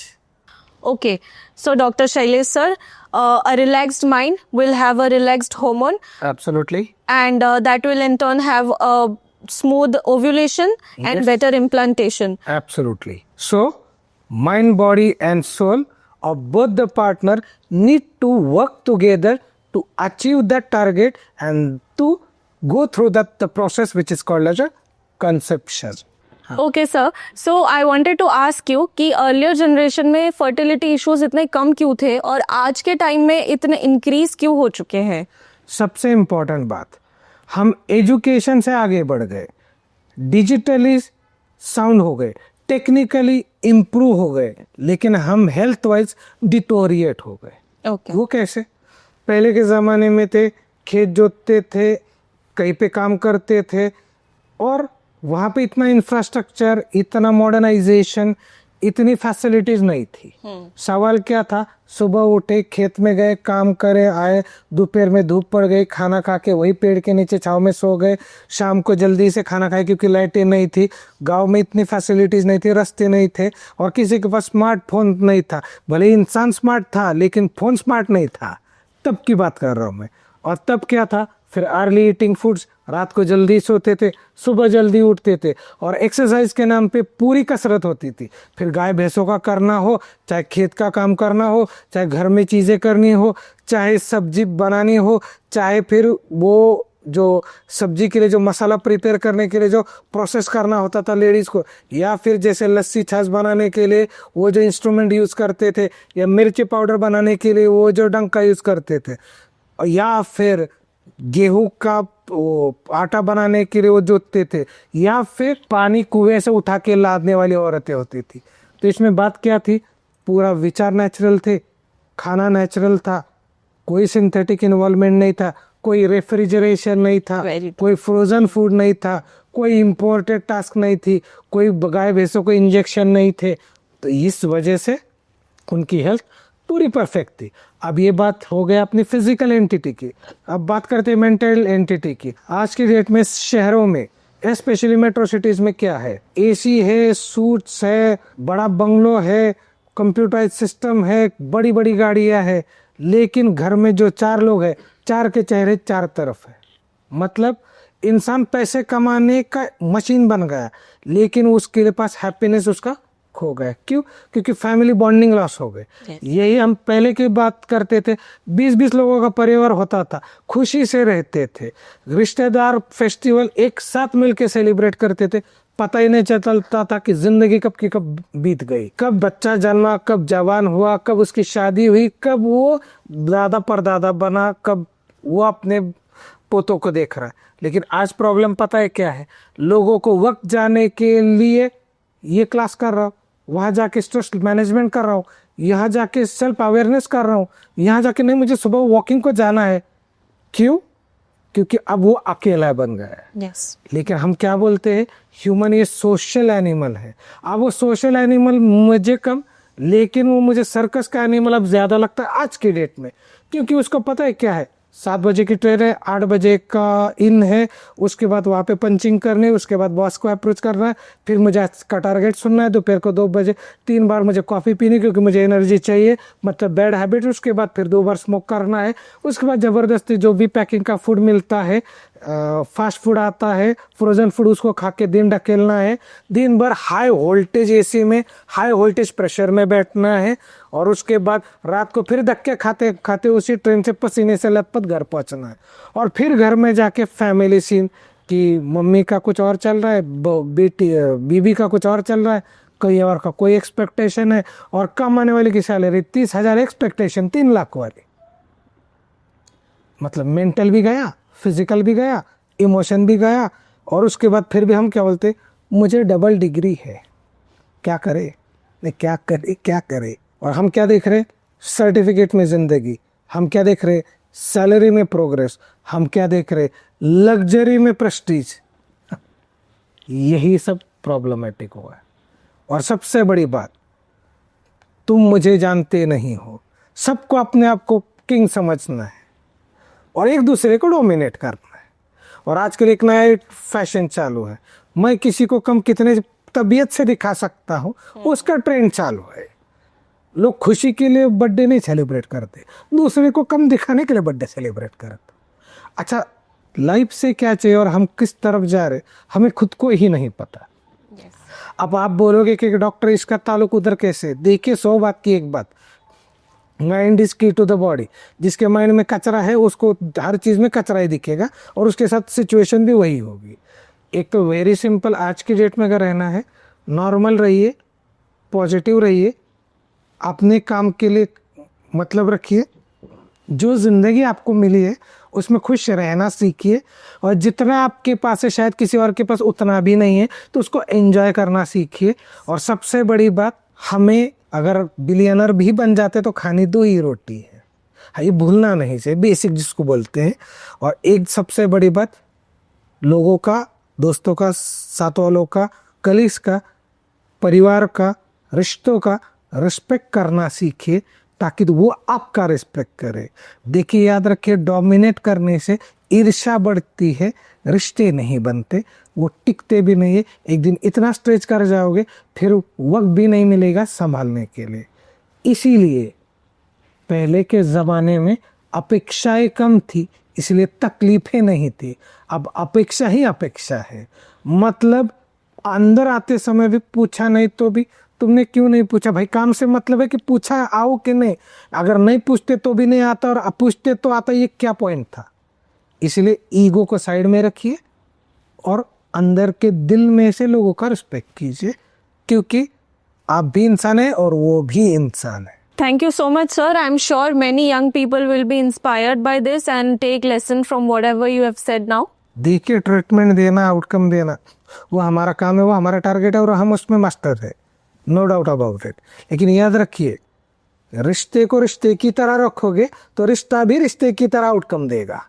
Okay. So, Dr. Shailesh sir, a relaxed mind will have a relaxed hormone,
Absolutely.
and that will in turn have a smooth ovulation and
Yes.
better implantation.
Absolutely. So, mind, body, and soul of both the partner need to work together to achieve that target and to go through the process which is called as a conception.
Okay, sir. So I wanted to ask you कि earlier generation में fertility issues इतने कम क्यों थे और आज के time में इतने increase क्यों हो चुके हैं?
सबसे इम्पोर्टेंट बात, हम एजुकेशन से आगे बढ़ गए, डिजिटली साउंड हो गए, टेक्निकली इम्प्रूव हो गए, लेकिन हम हेल्थ वाइज डिटोरिएट हो गए।
Okay.
वो कैसे? पहले के ज़माने में थे, खेत जोतते थे, कहीं पे काम करते थे, और वहाँ पे इतना इंफ्रास्ट्रक्चर, इतना मॉडर्नाइजेशन, इतनी फैसिलिटीज नहीं थी। सवाल क्या था, सुबह उठे, खेत में गए, काम करे, आए, दोपहर में धूप पड़ गई, खाना खा के वही पेड़ के नीचे छाँव में सो गए, शाम को जल्दी से खाना खाए, क्योंकि लाइटें नहीं थी, गांव में इतनी फैसिलिटीज नहीं थी, रास्ते नहीं थे, और किसी के पास स्मार्टफोन नहीं था। भले इंसान स्मार्ट था लेकिन फोन स्मार्ट नहीं था, तब की बात कर रहा हूँ मैं। और तब क्या था, फिर अर्ली ईटिंग फूड्स, रात को जल्दी सोते थे, सुबह जल्दी उठते थे, और एक्सरसाइज के नाम पे पूरी कसरत होती थी। फिर गाय भैंसों का करना हो, चाहे खेत का काम करना हो, चाहे घर में चीज़ें करनी हो, चाहे सब्जी बनानी हो, चाहे फिर वो जो सब्जी के लिए जो मसाला प्रिपेयर करने के लिए जो प्रोसेस करना होता था लेडीज़ को, या फिर जैसे लस्सी छाछ बनाने के लिए वो जो इंस्ट्रूमेंट यूज़ करते थे, या मिर्ची पाउडर बनाने के लिए वो जो डंका यूज़ करते थे, या फिर गेहूं का वो आटा बनाने के लिए वो जोतते थे, या फिर पानी कुएं से उठा के लादने वाली औरतें होती थी। तो इसमें बात क्या थी? पूरा विचार नेचुरल थे, खाना नेचुरल था, कोई सिंथेटिक इन्वॉल्वमेंट नहीं था, कोई रेफ्रिजरेशन नहीं था, कोई फ्रोजन फूड नहीं था, कोई इम्पोर्टेड टास्क नहीं थी, कोई गाय भैंसों को इंजेक्शन नहीं थे। तो इस वजह से उनकी हेल्थ पूरी परफेक्ट थी। अब ये बात हो गया अपनी फिजिकल एंटिटी की। अब बात करते हैं मेंटल एंटिटी की। आज की डेट में शहरों में, स्पेशली मेट्रो सिटीज में क्या है? एसी है, सूट्स है, बड़ा बंगलो है, कंप्यूटराइज सिस्टम है, बड़ी बड़ी गाड़ियां है, लेकिन घर में जो 4 लोग हैं, 4 के चेहरे 4 तरफ है। मतलब इंसान पैसे कमाने का मशीन बन गया, लेकिन उसके पास हैप्पीनेस उसका खो गया। क्यों? क्योंकि फैमिली बॉन्डिंग लॉस हो गए। यही हम पहले की बात करते थे, 20-20 लोगों का परिवार होता था, खुशी से रहते थे, रिश्तेदार फेस्टिवल एक साथ मिलके सेलिब्रेट करते थे, पता ही नहीं चलता था कि जिंदगी कब की कब बीत गई, कब बच्चा जन्मा, कब जवान हुआ, कब उसकी शादी हुई, कब वो दादा परदादा बना, कब वो अपने पोतों को देख रहा है। लेकिन आज प्रॉब्लम पता है क्या है? लोगों को वक्त जाने के लिए ये क्लास कर रहा हूँ, वहाँ जाके स्ट्रेस मैनेजमेंट कर रहा हूँ, यहाँ जाके सेल्फ अवेयरनेस कर रहा हूँ, यहाँ जाके नहीं मुझे सुबह वॉकिंग को जाना है। क्यों? क्योंकि अब वो अकेला बन गया है। लेकिन हम क्या बोलते हैं? ह्यूमन ये सोशल एनिमल है। अब वो सोशल एनिमल मुझे कम, लेकिन वो मुझे सर्कस का एनिमल अब ज़्यादा लगता है आज की डेट में। क्योंकि उसको पता है क्या है, 7 बजे की ट्रेन है, 8 बजे का इन है, उसके बाद वहाँ पे पंचिंग करनी है, उसके बाद बॉस को अप्रोच करना है, फिर मुझे आज का टारगेट सुनना है, दोपहर को 2 बजे 3 बार मुझे कॉफ़ी पीनी क्योंकि मुझे एनर्जी चाहिए, मतलब बैड हैबिट। उसके बाद फिर 2 बार स्मोक करना है, उसके बाद ज़बरदस्ती जो भी पैकिंग का फूड मिलता है, फास्ट फूड आता है, फ्रोजन फूड, उसको खा के दिन ढकेलना है, दिन भर हाई वोल्टेज एसी में, हाई वोल्टेज प्रेशर में बैठना है, और उसके बाद रात को फिर धक्के खाते खाते उसी ट्रेन से पसीने से लथपथ घर पहुंचना है। और फिर घर में जाके फैमिली सीन कि मम्मी का कुछ और चल रहा है, बीबी का कुछ और चल रहा है, कहीं और का कोई एक्सपेक्टेशन है, और कम आने वाली की सैलरी 30,000 एक्सपेक्टेशन 3 लाख वाली। मतलब मेंटल भी गया, फिजिकल भी गया, इमोशन भी गया, और उसके बाद फिर भी हम क्या बोलते? मुझे डबल डिग्री है, क्या करे, नहीं क्या करे, क्या करे। और हम क्या देख रहे? सर्टिफिकेट में ज़िंदगी। हम क्या देख रहे? सैलरी में प्रोग्रेस। हम क्या देख रहे? लग्जरी में प्रेस्टीज। यही सब प्रॉब्लमेटिक हुआ है। और सबसे बड़ी बात, तुम मुझे जानते नहीं हो, सबको अपने आप को किंग समझना है और एक दूसरे को डोमिनेट करना है। और आजकल एक नया फैशन चालू है, मैं किसी को कम कितने तबीयत से दिखा सकता हूँ, उसका ट्रेंड चालू है। लोग खुशी के लिए बर्थडे नहीं सेलिब्रेट करते, दूसरे को कम दिखाने के लिए बर्थडे सेलिब्रेट करते। अच्छा, लाइफ से क्या चाहिए और हम किस तरफ जा रहे, हमें खुद को ही नहीं पता। अब आप बोलोगे कि डॉक्टर इसका ताल्लुक उधर कैसे? देखिए, 100 बात की एक बात, माइंड इज की टू द बॉडी। जिसके माइंड में कचरा है उसको हर चीज़ में कचरा ही दिखेगा, और उसके साथ सिचुएशन भी वही होगी। एक तो वेरी सिंपल, आज की डेट में अगर रहना है, नॉर्मल रहिए, पॉजिटिव रहिए, अपने काम के लिए मतलब रखिए, जो ज़िंदगी आपको मिली है उसमें खुश रहना सीखिए, और जितना आपके पास है शायद किसी और के पास उतना भी नहीं है, तो उसको एंजॉय करना सीखिए। और सबसे बड़ी बात, हमें अगर बिलियनर भी बन जाते तो खानी 2 ही रोटी है, हाँ, ये भूलना नहीं चाहिए, बेसिक जिसको बोलते हैं। और एक सबसे बड़ी बात, लोगों का, दोस्तों का, साथ वालों का, कलीग्स का, परिवार का, रिश्तों का रिस्पेक्ट करना सीखिए, ताकि वो आपका रिस्पेक्ट करे। देखिए, याद रखिए, डोमिनेट करने से ईर्ष्या बढ़ती है, रिश्ते नहीं बनते, वो टिकते भी नहीं है। एक दिन इतना स्ट्रेच कर जाओगे, फिर वक्त भी नहीं मिलेगा संभालने के लिए। इसीलिए पहले के ज़माने में अपेक्षाएं कम थी, इसलिए तकलीफें नहीं थी। अब अपेक्षा ही अपेक्षा है, मतलब अंदर आते समय भी पूछा नहीं तो भी तुमने क्यों नहीं पूछा भाई, काम से मतलब है कि पूछा आओ कि नहीं, अगर नहीं पूछते तो भी नहीं आता और पूछते तो आता, ये क्या पॉइंट था। इसलिए ईगो को साइड में रखिए और अंदर के दिल में से लोगों का रिस्पेक्ट कीजिए, क्योंकि आप भी इंसान है और वो भी इंसान है।
Thank you so much, sir. I'm sure many young people will be inspired by this and take lesson from whatever you have said now.
देखिए, ट्रीटमेंट देना, आउटकम देना, वो हमारा काम है, वो हमारा टारगेट है और हम उसमें मास्टर है, नो डाउट अबाउट इट। लेकिन याद रखिए, रिश्ते को रिश्ते की तरह रखोगे तो रिश्ता भी रिश्ते की तरह आउटकम देगा।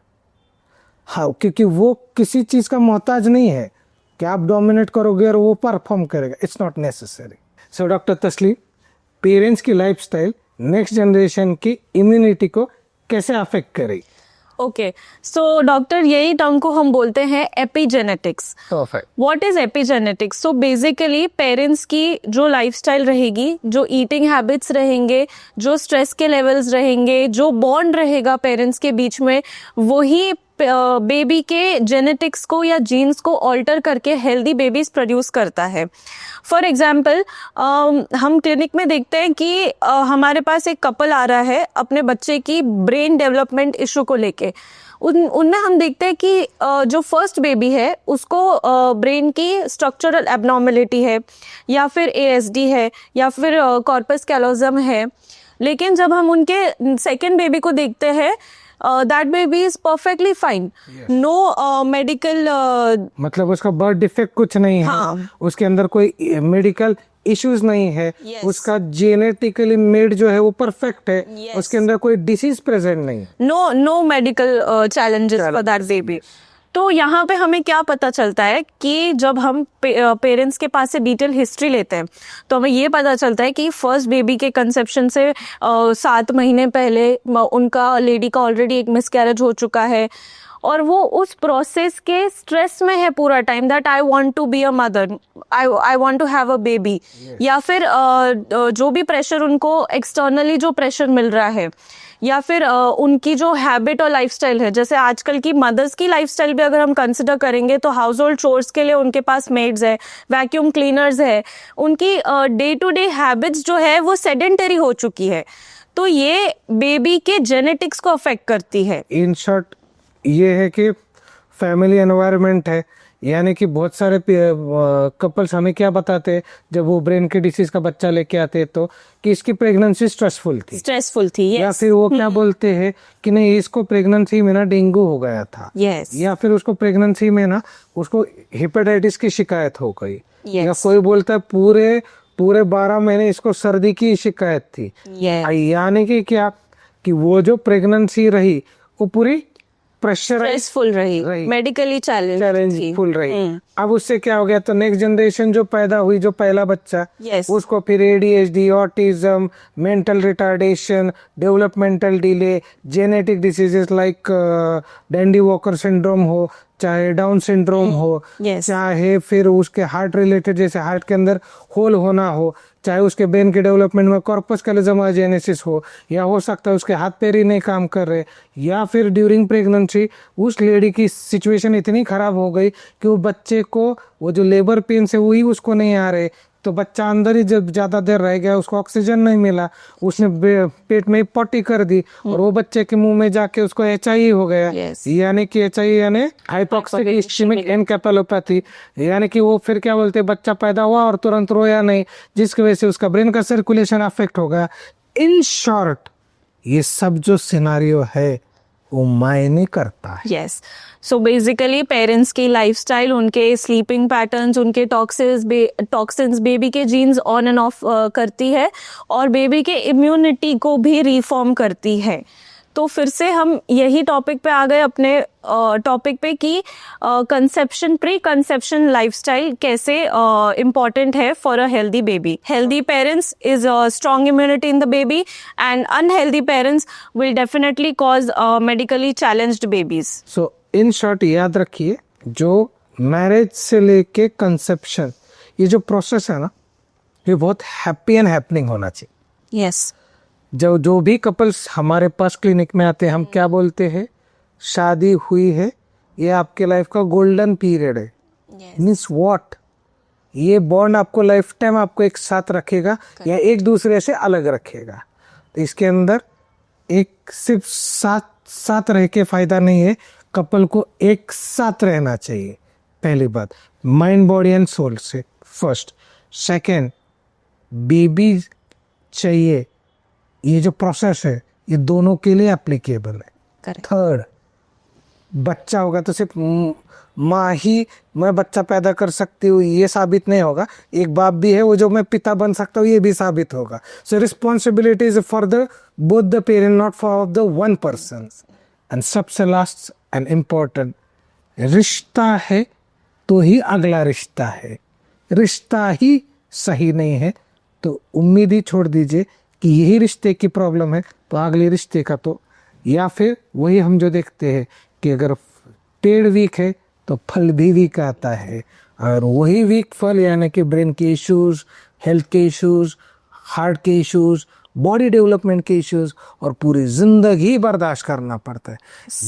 हाँ, क्योंकि वो किसी चीज़ का मोहताज नहीं है कि आप डोमिनेट करोगे और वो परफॉर्म करेगा, it's not necessary. So doctor तस्लीम, पेरेंट्स की लाइफस्टाइल नेक्स्ट जनरेशन की इम्यूनिटी को कैसे अफेक्ट करेगी?
ओके, सो डॉक्टर, यही टर्म को हम बोलते हैं epigenetics. What is epigenetics? So basically parents की जो लाइफस्टाइल रहेगी, जो ईटिंग हैबिट्स रहेंगे, जो स्ट्रेस के लेवल्स रहेंगे, जो बॉन्ड रहेगा पेरेंट्स के बीच में, वही बेबी के जेनेटिक्स को या जीन्स को ऑल्टर करके हेल्दी बेबीज प्रोड्यूस करता है। फॉर एग्जाम्पल, हम क्लिनिक में देखते हैं कि हमारे पास एक कपल आ रहा है अपने बच्चे की ब्रेन डेवलपमेंट इशू को लेके। उनमें हम देखते हैं कि जो फर्स्ट बेबी है उसको ब्रेन की स्ट्रक्चरल एबनॉर्मेलिटी है, या फिर ASD है, या फिर कॉर्पस कैलोजम है। लेकिन जब हम उनके सेकेंड बेबी को देखते हैं, that baby is perfectly fine. Yes. No medical
मतलब उसका बर्थ डिफेक्ट कुछ नहीं है।
हाँ.
उसके अंदर कोई मेडिकल इश्यूज नहीं है।
Yes.
उसका जेनेटिकली मेड जो है वो परफेक्ट है।
Yes.
उसके अंदर कोई डिसीज प्रेजेंट नहीं है।
No medical challenges for that baby. तो यहाँ पे हमें क्या पता चलता है कि जब हम पेरेंट्स के पास से डिटेल हिस्ट्री लेते हैं तो हमें ये पता चलता है कि फर्स्ट बेबी के कंसेप्शन से 7 महीने पहले उनका लेडी का ऑलरेडी एक मिसकैरेज हो चुका है और वो उस प्रोसेस के स्ट्रेस में है पूरा time, that I want to be a mother, I want to have a baby. या फिर जो भी प्रेशर उनको एक्सटर्नली जो प्रेशर मिल रहा है, या फिर उनकी जो हैबिट और लाइफस्टाइल है, जैसे आजकल की मदर्स की लाइफस्टाइल भी अगर हम कंसिडर करेंगे तो हाउस होल्ड चोर्स के लिए उनके पास मेड्स है, वैक्यूम क्लीनर्स है, उनकी डे टू डे हैबिट्स जो है वो सेडेंटरी हो चुकी है। तो ये बेबी के जेनेटिक्स को अफेक्ट करती है।
इन शॉर्ट ये है कि फैमिली एनवायरनमेंट है, यानी कि बहुत सारे कपल्स हमें क्या बताते हैं जब वो ब्रेन के डिसीज का बच्चा लेके आते हैं तो कि इसकी प्रेगनेंसी स्ट्रेसफुल थी,
yes.
या फिर वो क्या बोलते हैं कि नहीं इसको प्रेगनेंसी में ना डेंगू हो गया था,
yes.
या फिर उसको प्रेगनेंसी में ना उसको हेपेटाइटिस की शिकायत हो गई,
yes.
या कोई बोलता है पूरे 12 महीने इसको सर्दी की शिकायत थी,
yes.
यानी कि क्या कि वो जो प्रेगनेंसी रही वो पूरी
स्ट्रेसफुल रही, मेडिकली
चैलेंजफुल रही। अब उससे क्या हो गया, तो नेक्स्ट जनरेशन जो पैदा हुई, जो पहला बच्चा,
yes.
उसको फिर ADHD, autism, mental retardation, developmental delay, genetic diseases like dandy walker syndrome हो, चाहे डाउन सिंड्रोम हो,
yes.
चाहे फिर उसके हार्ट रिलेटेड जैसे हार्ट के अंदर होल होना हो, चाहे उसके ब्रेन के डेवलपमेंट में कॉर्पस कैलोजम जेनेसिस हो, या हो सकता है उसके हाथ पैर ही नहीं काम कर रहे, या फिर ड्यूरिंग प्रेगनेंसी उस लेडी की सिचुएशन इतनी खराब हो गई कि वो बच्चे को वो जो लेबर पेन से वही उसको नहीं आ रहे, तो बच्चा अंदर ही जब ज्यादा देर रह गया, उसको ऑक्सीजन नहीं मिला, उसने पेट में पट्टी कर दी और वो बच्चे के मुंह में जाके उसको HIE हो गया,
yes.
यानी कि HIE यानी हाइपोक्सिक इस्केमिक एनकेफेलोपैथी, यानी कि वो फिर क्या बोलते हैं बच्चा पैदा हुआ और तुरंत रोया नहीं, जिसकी वजह से उसका ब्रेन का सर्कुलेशन अफेक्ट हो गया। इन शॉर्ट ये सब जो सिनारियो है वो मायने करता है।
यस, सो बेसिकली पेरेंट्स की लाइफस्टाइल, उनके स्लीपिंग पैटर्न्स, उनके टॉक्सिन्स बेबी के जीन्स ऑन एंड ऑफ करती है और बेबी के इम्यूनिटी को भी रिफॉर्म करती है। तो फिर से हम यही टॉपिक पे आ गए अपने टॉपिक पे कि कंसेप्शन, प्री कंसेप्शन लाइफस्टाइल कैसे इम्पॉर्टेंट है for a healthy baby. Healthy parents is strong immunity in the baby and unhealthy parents will definitely cause medically challenged babies.
So in short याद रखिए, जो मैरिज से लेके conception ये जो process है ना, ये बहुत हैप्पी एंड हैपनिंग होना चाहिए।
यस,
जो भी कपल्स हमारे पास क्लिनिक में आते हैं, हम क्या बोलते हैं, शादी हुई है ये आपके लाइफ का गोल्डन पीरियड है. मीन्स वॉट, ये बॉन्ड आपको लाइफ टाइम आपको एक साथ रखेगा या एक दूसरे से अलग रखेगा. तो इसके अंदर एक सिर्फ साथ रह के फायदा नहीं है, कपल को एक साथ रहना चाहिए. पहली बात माइंड बॉडी एंड सोल से फर्स्ट. सेकंड बेबी चाहिए, ये जो प्रोसेस है ये दोनों के लिए एप्लीकेबल है. थर्ड बच्चा होगा तो सिर्फ माँ ही मैं बच्चा पैदा कर सकती हूँ ये साबित नहीं होगा, एक बाप भी है वो जो मैं पिता बन सकता हूँ ये भी साबित होगा. सो responsibility is for the both the parent, not for the one person. And सबसे लास्ट एंड इम्पोर्टेंट, रिश्ता है तो ही अगला रिश्ता है. रिश्ता ही सही नहीं है तो उम्मीद ही छोड़ दीजिए कि यही रिश्ते की प्रॉब्लम है तो अगले रिश्ते का तो, या फिर वही हम जो देखते हैं कि अगर पेड़ वीक है तो फल भी वीक आता है. और वही वीक फल यानी कि ब्रेन के इश्यूज, हेल्थ के इश्यूज, हार्ट के इश्यूज, बॉडी डेवलपमेंट के इश्यूज और पूरी जिंदगी बर्दाश्त करना पड़ता है.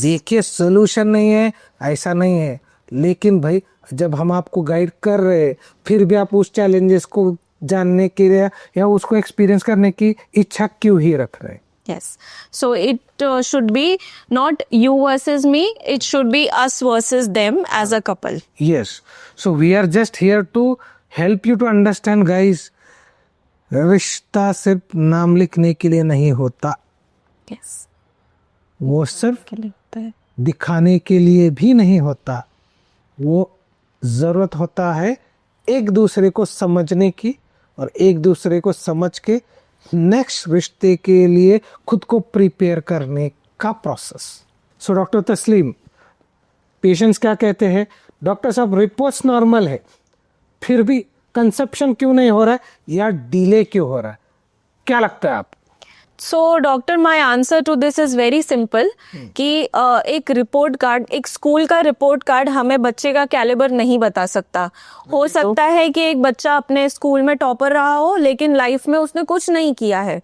देखिए सोल्यूशन नहीं है ऐसा नहीं है, लेकिन भाई जब हम आपको गाइड कर रहे हैं फिर भी आप उस चैलेंजेस को जानने के लिए या उसको एक्सपीरियंस करने की इच्छा क्यों ही रख रहे हैं.
Yes. So it should be not you versus me, it should be us versus them as a couple.
Yes. So we are just here to help you to understand guys. रिश्ता सिर्फ नाम लिखने के लिए नहीं होता.
Yes.
वो सिर्फ
क्या लगता है?
दिखाने के लिए भी नहीं होता. वो ज़रूरत होता है एक दूसरे को समझने की और एक दूसरे को समझ के नेक्स्ट रिश्ते के लिए खुद को प्रिपेयर करने का प्रोसेस. सो डॉक्टर तस्लीम, पेशेंट्स क्या कहते हैं, डॉक्टर साहब रिपोर्ट्स नॉर्मल है फिर भी कंसेप्शन क्यों नहीं हो रहा है या डिले क्यों हो रहा है, क्या लगता है आप?
So doctor, my answer to this is very simple कि एक रिपोर्ट कार्ड, एक स्कूल का रिपोर्ट कार्ड हमें बच्चे का कैलिबर नहीं बता सकता. हो सकता है कि एक बच्चा अपने स्कूल में टॉपर रहा हो लेकिन लाइफ में उसने कुछ नहीं किया है.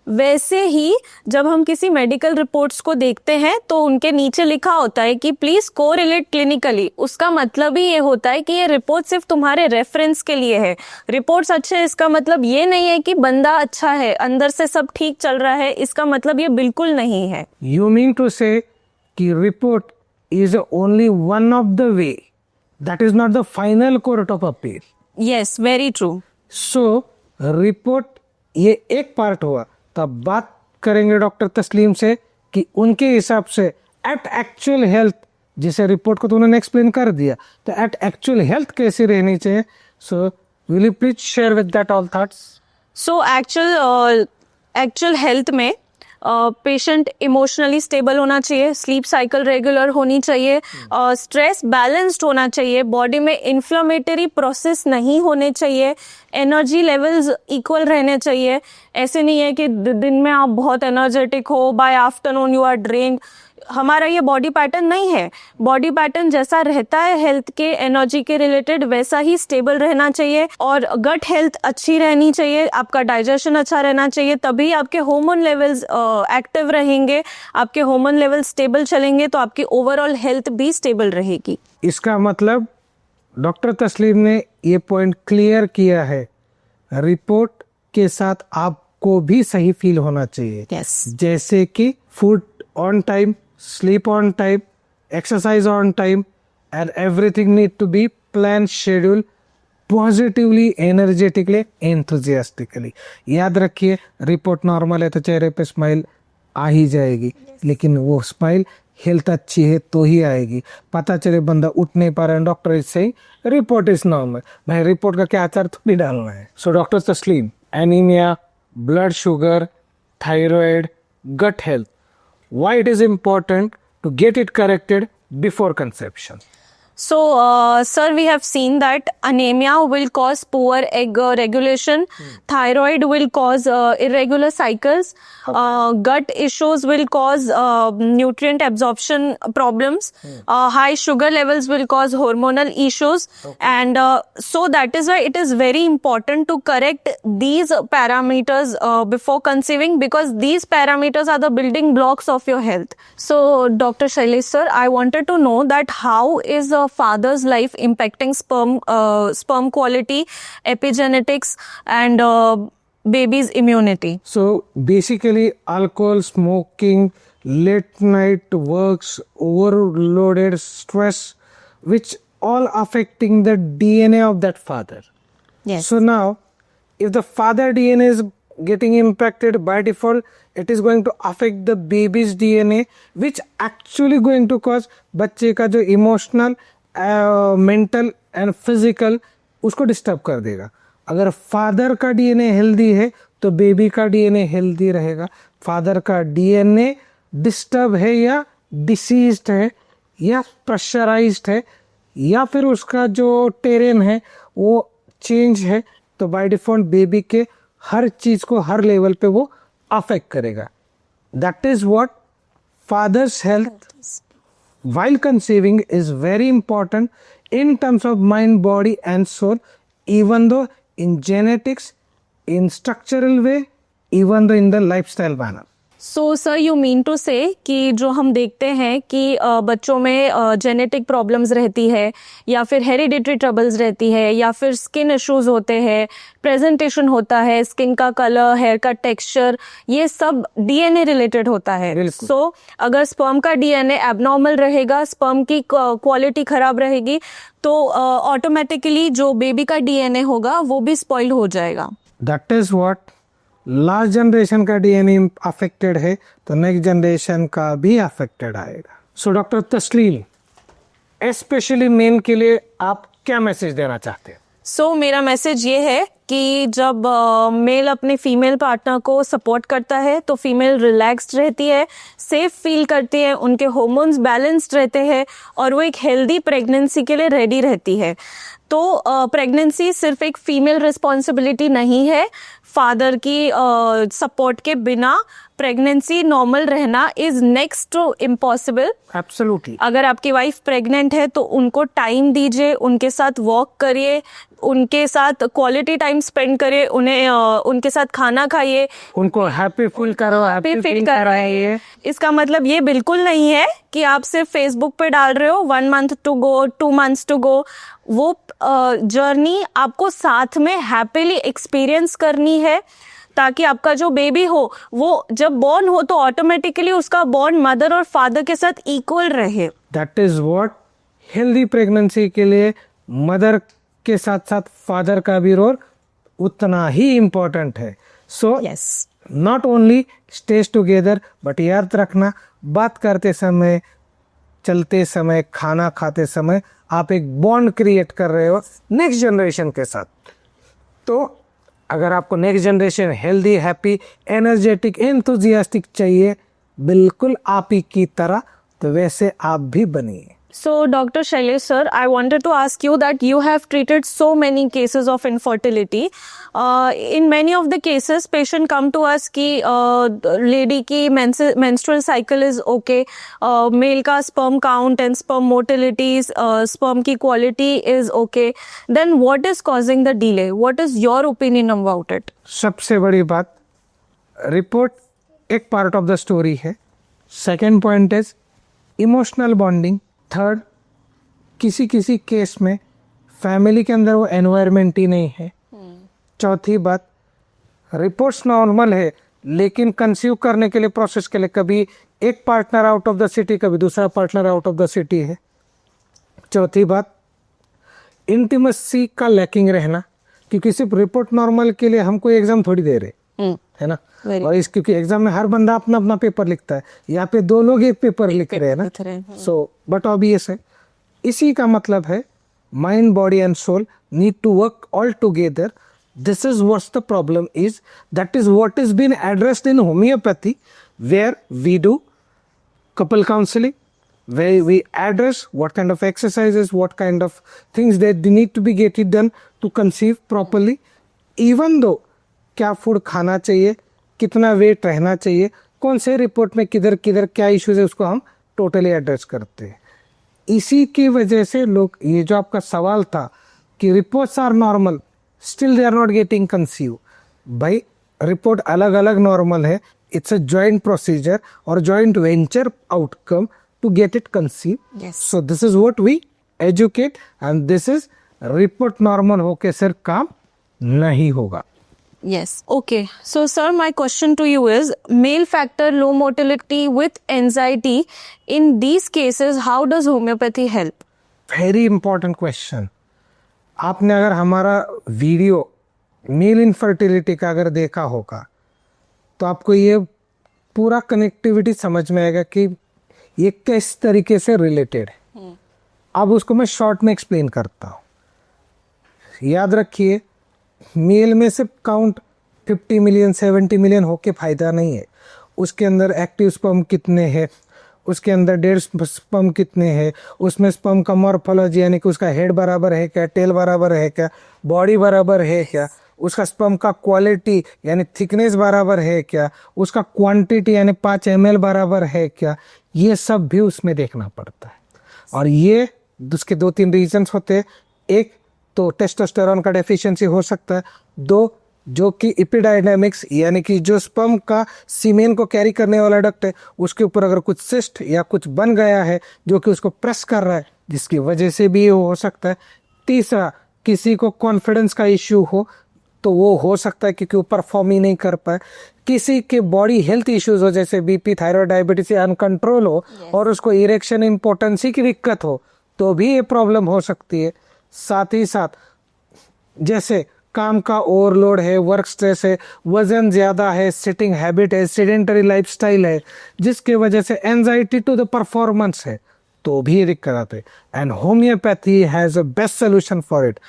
वैसे ही जब हम किसी मेडिकल रिपोर्ट्स को देखते हैं तो उनके नीचे लिखा होता है कि प्लीज कोरिलेट क्लिनिकली. उसका मतलब ही ये होता है कि ये रिपोर्ट सिर्फ तुम्हारे रेफरेंस के लिए है. रिपोर्ट्स अच्छे हैं इसका मतलब ये नहीं है कि बंदा अच्छा है, अंदर से सब ठीक चल रहा है, इसका मतलब ये बिल्कुल नहीं है.
यू मीन टू से कि report is only one of the way, that is not the final court of appeal.
Yes, very true.
So report ये एक पार्ट हुआ. तब बात करेंगे डॉक्टर तस्लीम से कि उनके हिसाब से एट एक्चुअल हेल्थ, जिसे रिपोर्ट को तो उन्होंने एक्सप्लेन कर दिया, तो एट एक्चुअल हेल्थ कैसी रहनी चाहिए. So will you please share with that all thoughts.
So actual health में पेशेंट इमोशनली स्टेबल होना चाहिए, स्लीप साइकिल रेगुलर होनी चाहिए, स्ट्रेस बैलेंस्ड होना चाहिए, बॉडी में इन्फ्लेमेटरी प्रोसेस नहीं होने चाहिए, एनर्जी लेवल्स इक्वल रहने चाहिए. ऐसे नहीं है कि दिन में आप बहुत एनर्जेटिक हो, by afternoon you are drained. हमारा ये बॉडी पैटर्न नहीं है. बॉडी पैटर्न जैसा रहता है हेल्थ के एनर्जी के रिलेटेड वैसा ही स्टेबल रहना चाहिए. और गट हेल्थ अच्छी रहनी चाहिए, आपका डाइजेशन अच्छा रहना चाहिए, तभी आपके हार्मोन लेवल्स एक्टिव रहेंगे, आपके हार्मोन लेवल स्टेबल चलेंगे तो आपकी ओवरऑल हेल्थ भी स्टेबल रहेगी.
इसका मतलब डॉक्टर तस्लीम ने ये पॉइंट क्लियर किया है, रिपोर्ट के साथ आपको भी सही फील होना चाहिए.
Yes.
जैसे कि food on time, sleep on time, exercise on time, and everything need to be planned, scheduled, positively, energetically, enthusiastically. याद रखिए रिपोर्ट नॉर्मल है तो चेहरे पे स्माइल आ ही जाएगी, लेकिन वो स्माइल हेल्थ अच्छी है तो ही आएगी. पता चले बंदा उठ नहीं पा रहा है, doctor is saying report is normal, भाई रिपोर्ट का क्या आचार थोड़ी डालना है. So doctor Tasleem, anaemia, blood sugar, thyroid, gut health, why it is important to get it corrected before conception?
So, sir, we have seen that anemia will cause poor egg regulation, thyroid will cause irregular cycles, gut issues will cause nutrient absorption problems, high sugar levels will cause hormonal issues, and so that is why it is very important to correct these parameters before conceiving, because these parameters are the building blocks of your health. So, Dr. Shailesh sir, I wanted to know that how is a father's life impacting sperm quality, epigenetics, and baby's immunity.
So basically, alcohol, smoking, late night works, overloaded stress, which all affecting the DNA of that father.
Yes.
So now, if the father DNA is getting impacted, by default, it is going to affect the baby's DNA, which actually going to cause बच्चे का जो emotional, mental and physical उसको disturb कर देगा. अगर father का DNA healthy है तो बेबी का डीएनए हेल्दी रहेगा. फादर का डीएनए डिस्टर्ब है या डिसीज्ड है या प्रेशराइज्ड है या फिर उसका जो टेरेन है वो चेंज है, तो बाय डिफॉल्ट बेबी के हर चीज को हर लेवल पे वो अफेक्ट करेगा. That is what father's health while conceiving is very important in terms of mind, body and soul, even though in genetics, in structural way, even though in the lifestyle manner.
So sir, you mean to say कि जो हम देखते हैं कि बच्चों में genetic problems रहती है या फिर हेरिडिटरी ट्रबल्स रहती है या फिर स्किन इश्यूज होते हैं, प्रेजेंटेशन होता है, स्किन का कलर, हेयर का टेक्सचर, ये सब डीएनए रिलेटेड होता है. सो अगर स्पर्म का डीएनए एबनॉर्मल रहेगा, स्पर्म की क्वालिटी खराब रहेगी, तो ऑटोमेटिकली जो बेबी का डीएनए होगा वो भी स्पॉइल हो जाएगा.
That is what last generation का डीएनए अफेक्टेड है तो नेक्स्ट जनरेशन का भी अफेक्टेड आएगा. सो डॉक्टर तस्लीम, स्पेशली मेन के लिए आप क्या मैसेज देना चाहते हैं?
सो मेरा मैसेज ये है कि जब मेल अपने फीमेल पार्टनर को सपोर्ट करता है तो फीमेल रिलैक्स्ड रहती है, सेफ फील करती है, उनके हार्मोन्स बैलेंस्ड रहते हैं और वो एक हेल्दी प्रेगनेंसी के लिए रेडी रहती है. तो प्रेगनेंसी सिर्फ एक फीमेल रिस्पॉन्सिबिलिटी नहीं है. फादर की सपोर्ट के बिना प्रेगनेंसी नॉर्मल रहना is next to impossible.
Absolutely.
अगर आपकी वाइफ प्रेग्नेंट है तो उनको टाइम दीजिए, उनके साथ वॉक करिए, उनके साथ क्वालिटी टाइम स्पेंड करिए, उन्हें उनके साथ खाना खाइए,
उनको हैप्पी फील करो, हैप्पी फील कराइए.
इसका मतलब ये बिल्कुल नहीं है कि आप सिर्फ फेसबुक पे डाल रहे हो 1 month to go, 2 months to go. वो जर्नी आपको साथ में हैप्पीली एक्सपीरियंस करनी है ताकि आपका जो बेबी हो वो जब बॉर्न हो तो ऑटोमेटिकली उसका बॉन्ड मदर और फादर के साथ इक्वल रहे.
That is what healthy pregnancy के लिए मदर के साथ साथ फादर का भी रोल उतना ही इम्पोर्टेंट है. So
yes,
not only stage together but याद रखना, बात करते समय, चलते समय, खाना खाते समय आप एक बॉन्ड क्रिएट कर रहे हो नेक्स्ट जनरेशन के साथ. तो अगर आपको next generation healthy, happy, energetic, enthusiastic चाहिए, बिल्कुल आप ही की तरह, तो वैसे आप भी बनिए.
So, Dr. Shailesh sir, I wanted to ask you that you have treated so many cases of infertility. In many of the cases, patient come to us कि lady की menstrual cycle is okay, male का sperm count and sperm motility, sperm की quality is okay. Then what is causing the delay? What is your opinion about it?
सबसे बड़ी बात, report एक part of the story है. Second point is emotional bonding. Third, किसी किसी case में family के अंदर वो एनवायरनमेंट ही नहीं है. चौथी बात, रिपोर्ट्स नॉर्मल है लेकिन कंसीव करने के लिए, प्रोसेस के लिए कभी एक partner out of the city, कभी दूसरा partner out of the city है. चौथी बात, इंटीमेसी का लैकिंग रहना, क्योंकि सिर्फ रिपोर्ट नॉर्मल के लिए हम कोई एग्जाम थोड़ी दे रहे है ना. और इस क्योंकि एग्जाम में हर बंदा अपना अपना पेपर लिखता है, यहाँ पे 2 लोग एक पेपर लिख रहे हैं ना. सो बट ऑब्वियस है, इसी का मतलब है mind, body and soul need to work all together. This is what's the problem is. That is what is been addressed in homeopathy, where we do couple counseling, where we address what kind of exercises, what kind of things that they need to be get it done to conceive properly. Even though क्या food खाना चाहिए, कितना wait रहना चाहिए, कौन से report में किधर किधर क्या इश्यूज है, उसको हम टोटली एड्रेस करते हैं. इसी की वजह से लोग, ये जो आपका सवाल था कि reports are normal still they are not getting conceive, भाई रिपोर्ट अलग अलग नॉर्मल है. इट्स अ जॉइंट प्रोसीजर और joint venture outcome to get it conceive. So this is what we educate and this is report normal होके सिर्फ काम नहीं होगा.
Yes. Okay. So, sir, my question to you is male factor, low motility with anxiety. In these cases, how does homeopathy help?
Very important question. आपने अगर हमारा video male infertility का अगर देखा होगा तो आपको ये पूरा कनेक्टिविटी समझ में आएगा कि ये किस तरीके से रिलेटेड है. अब उसको मैं शॉर्ट में एक्सप्लेन करता हूँ. याद रखिए, मेल में सिर्फ काउंट 50 मिलियन 70 मिलियन होके फायदा नहीं है. उसके अंदर एक्टिव स्पर्म कितने हैं, उसके अंदर डेड स्पर्म कितने हैं, उसमें स्पर्म का मॉर्फोलॉजी यानी कि उसका हेड बराबर है क्या, टेल बराबर है क्या, बॉडी बराबर है क्या, उसका स्पर्म का क्वालिटी यानी थिकनेस बराबर है क्या, उसका क्वांटिटी यानी 5 ml बराबर है क्या, ये सब भी उसमें देखना पड़ता है. और ये उसके 2-3 रीजंस होते हैं. एक तो टेस्टोस्टेरोन का डेफिशिएंसी हो सकता है. 2 जो कि एपिडायनामिक्स यानी कि जो स्पर्म का सीमेन को कैरी करने वाला डक्ट है उसके ऊपर अगर कुछ सिस्ट या कुछ बन गया है जो कि उसको प्रेस कर रहा है, जिसकी वजह से भी ये हो सकता है. तीसरा, किसी को कॉन्फिडेंस का इश्यू हो तो वो हो सकता है क्योंकि वो परफॉर्म ही नहीं कर पाए. किसी के बॉडी हेल्थ इश्यूज हो जैसे बीपी, थायराइड, डायबिटीज अनकंट्रोल हो और उसको इरेक्शन इम्पोर्टेंसी की दिक्कत हो तो भी ये प्रॉब्लम हो सकती है. साथ ही साथ जैसे काम का ओवरलोड है, वर्क स्ट्रेस है, वजन ज़्यादा है, सिटिंग हैबिट है, सेडेंटरी लाइफस्टाइल है, जिसके वजह से एंजाइटी टू द परफॉर्मेंस है तो भी ये दिक्कत आती है. And homeopathy has a best solution for it.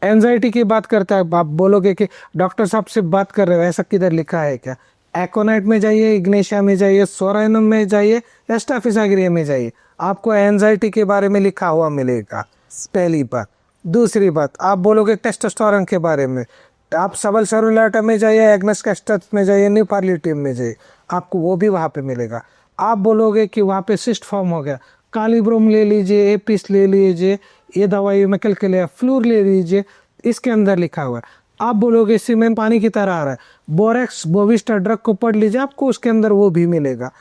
Anxiety की बात करता है, आप बोलोगे कि डॉक्टर साहब से बात कर रहे हो, ऐसा किधर लिखा है क्या? एकोनाइट में जाइए, इग्नेशिया में जाइए, सोराइनम में जाइए, स्टाफिसाग्रिया में जाइए, आपको एंजाइटी के बारे में लिखा हुआ मिलेगा. पहली बात. दूसरी बात, आप बोलोगे टेस्टोस्टेरोन के बारे में, आप सबल सेरुलाटा में जाइए, एग्नस कैस्टस में जाइए, न्यूपार्लिटियम में जाइए, आपको वो भी वहाँ पे मिलेगा. आप बोलोगे कि वहाँ पे सिस्ट फॉर्म हो गया, कालीब्रोम ले लीजिए, एपिस ले लीजिए, ये दवाई में कैलकुलेट फ्लूर ले लीजिए, इसके अंदर लिखा हुआ है. आप बोलोगे सीमेन पानी की तरह आ रहा है, बोरेक्स बोविस्टा ड्रग को पढ़ लीजिए, आपको उसके अंदर वो भी मिलेगा.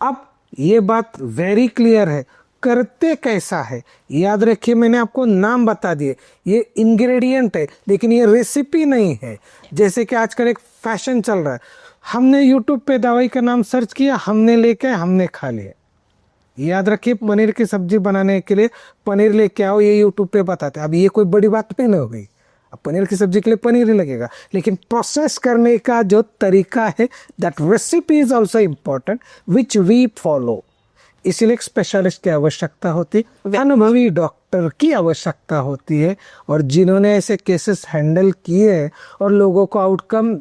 अब ये बात वेरी क्लियर है. करते कैसा है, याद रखिए, मैंने आपको नाम बता दिए, ये इंग्रेडिएंट है लेकिन ये रेसिपी नहीं है. जैसे कि आजकल एक फैशन चल रहा है, हमने यूट्यूब पे दवाई का नाम सर्च किया, हमने लेके हमने खा लिया. याद रखिए, पनीर की सब्जी बनाने के लिए पनीर लेके आओ, ये यूट्यूब पे बताते हैं. अब ये कोई बड़ी बात नहीं हो गई, अब पनीर की सब्जी के लिए पनीर ही लगेगा, लेकिन प्रोसेस करने का जो तरीका है, that recipe is also important which we follow. इसीलिए एक स्पेशलिस्ट की आवश्यकता होती है, अनुभवी डॉक्टर की आवश्यकता होती है, और जिन्होंने ऐसे केसेस हैंडल किए हैं और लोगों को आउटकम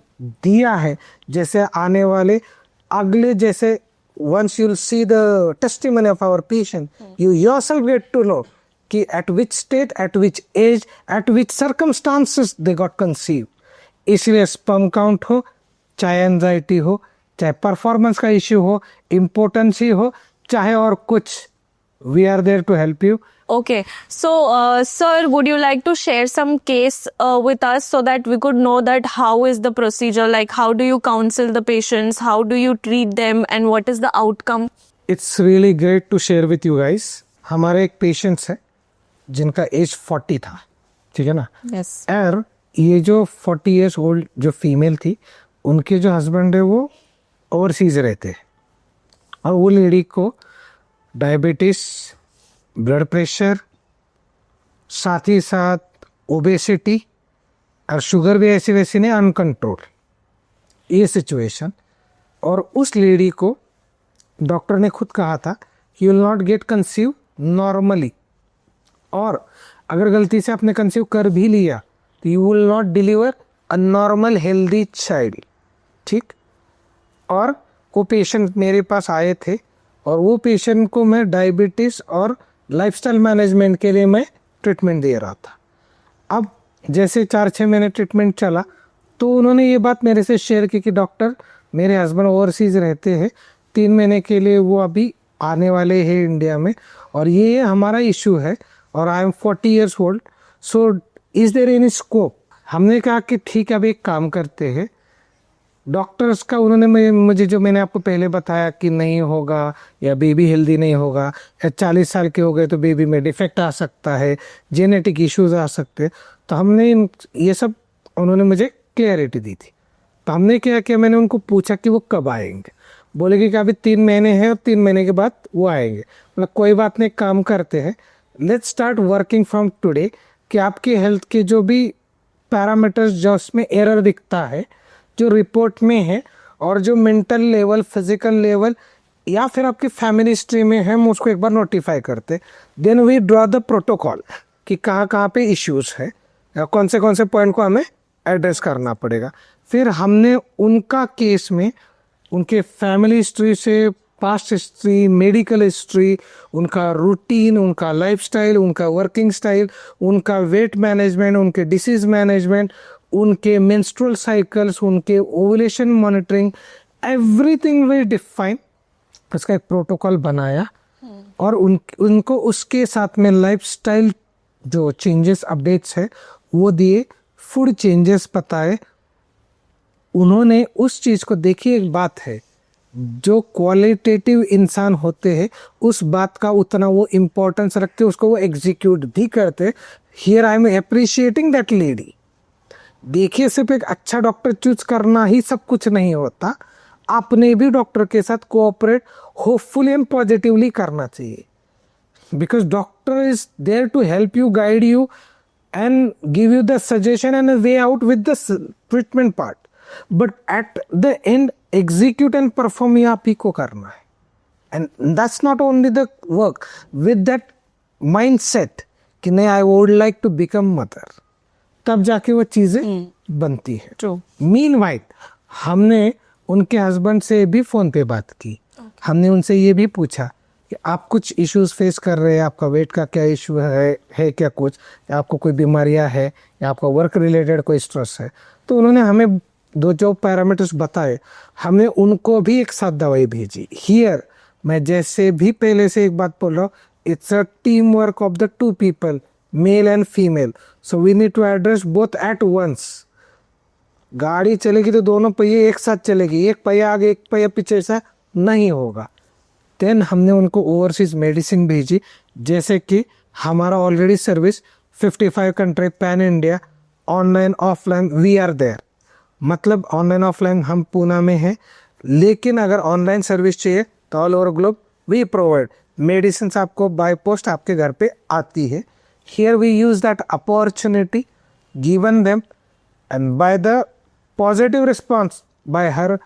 दिया है. जैसे आने वाले अगले, जैसे once you'll see the testimony of our patient, you yourself get to know कि at which state, at which age, at which circumstances they got conceived. इसलिए स्पर्म काउंट हो, चाहे एंजाइटी हो, चाहे परफॉर्मेंस का इश्यू हो, इम्पोर्टेंसी हो, चाहे और कुछ, we are there to help you.
Okay. So, sir, would you like to share some case with us so that we could know that how is the procedure, like how do you counsel the patients, how do you treat them, and what is the outcome?
It's really great to share with you guys. हमारे एक patients है जिनका as 40 था, ठीक है ना?
Yes.
और ये जो 40 years old जो फीमेल थी, उनके जो हस्बैंड है वो ओवरसीज रहते हैं, और वो लेडी को डायबिटीज, ब्लड प्रेशर, साथ ही साथ ओबेसिटी और शुगर भी ऐसी वैसी नहीं, अनकंट्रोल, ये सिचुएशन. और उस लेडी को डॉक्टर ने खुद कहा था कि you will not gate conceive normally, और अगर गलती से आपने कंसीव कर भी लिया तो you will not deliver a normal healthy child. ठीक. और वो पेशेंट मेरे पास आए थे और वो पेशेंट को मैं डायबिटीज़ और लाइफस्टाइल मैनेजमेंट के लिए मैं ट्रीटमेंट दे रहा था। अब जैसे 4-6 महीने ट्रीटमेंट चला तो उन्होंने ये बात मेरे से शेयर की कि डॉक्टर, मेरे हस्बैंड ओवरसीज़ रहते हैं, 3 महीने के लिए वो अभी आने वाले हैं इंडिया में, और ये हमारा इशू है, और I am 40 years old, so is there any scope. हमने कहा कि ठीक है, अब एक काम करते हैं। डॉक्टर्स का उन्होंने मुझे जो मैंने आपको पहले बताया कि नहीं होगा, या बेबी हेल्दी नहीं होगा, या 40 साल के हो गए तो बेबी में डिफेक्ट आ सकता है, जेनेटिक इश्यूज आ सकते हैं, तो हमने ये सब उन्होंने मुझे क्लियरिटी दी थी। तो हमने क्या किया, मैंने उनको पूछा कि वो कब आएंगे। बोले कि अभी 3 महीने हैं और 3 महीने के बाद वो आएंगे। मतलब कोई बात नहीं, काम करते हैं, let's start working from today, कि आपकी हेल्थ के जो भी पैरामीटर्स जो उसमें एरर दिखता है जो रिपोर्ट में है, और जो मेंटल लेवल, फिजिकल लेवल, या फिर आपकी फैमिली हिस्ट्री में है, हम उसको एक बार नोटिफाई करते। Then we draw the protocol कि कहाँ पे इश्यूज है, या कौन से पॉइंट को हमें एड्रेस करना पड़ेगा। फिर हमने उनका केस में उनके फैमिली हिस्ट्री से, पास्ट हिस्ट्री, मेडिकल हिस्ट्री, उनका रूटीन, उनका लाइफस्टाइल, उनका वर्किंग स्टाइल, उनका वेट मैनेजमेंट, उनके डिसीज मैनेजमेंट, उनके मेंस्ट्रुअल साइकिल्स, उनके ovulation monitoring, everything we define, उसका एक प्रोटोकॉल बनाया, और उनको उसके साथ में लाइफस्टाइल जो चेंजेस अपडेट्स है वो दिए, फूड चेंजेस बताए। उन्होंने उस चीज़ को, देखिए एक बात है, जो क्वालिटेटिव इंसान होते हैं उस बात का उतना वो इम्पोर्टेंस रखते, उसको वो एग्जीक्यूट भी करते। Here I am appreciating that lady. देखिए, सिर्फ एक अच्छा डॉक्टर चूज करना ही सब कुछ नहीं होता, आपने भी डॉक्टर के साथ कोऑपरेट होपफुली एंड पॉजिटिवली करना चाहिए, because doctor is there to help you, guide you and give you the suggestion and way out with the treatment part, but at the end execute and perform ये आप ही को करना है। And that's not only the work with that mind set कि नहीं, I would like to become mother, तब जाके वो चीज़ें बनती है।
True.
मीनवाइल हमने उनके हस्बैंड से भी फ़ोन पे बात की। हमने उनसे ये भी पूछा कि आप कुछ इश्यूज फेस कर रहे हैं, आपका वेट का क्या इशू है क्या कुछ, या आपको कोई बीमारियां है, या आपका वर्क रिलेटेड कोई स्ट्रेस है। तो उन्होंने हमें जो पैरामीटर्स बताए, हमने उनको भी एक साथ दवाई भेजी। हियर मैं जैसे भी पहले से एक बात बोल रहा हूँ, it's a team work of the 2 people, male and female, so we need to address both at once. गाड़ी चलेगी तो दोनों पहिए एक साथ चलेगी, एक पहिया आगे एक पहिया पीछे, ऐसा नहीं होगा। देन हमने उनको ओवरसीज मेडिसिन भेजी, जैसे कि हमारा already service 55 country pan India, online offline we are there. मतलब ऑनलाइन ऑफलाइन हम पूना में हैं, लेकिन अगर ऑनलाइन सर्विस चाहिए तो all over globe we provide. Medicine आपको बाय पोस्ट आपके घर पे आती है। Here we use that opportunity given them, and by the positive response by her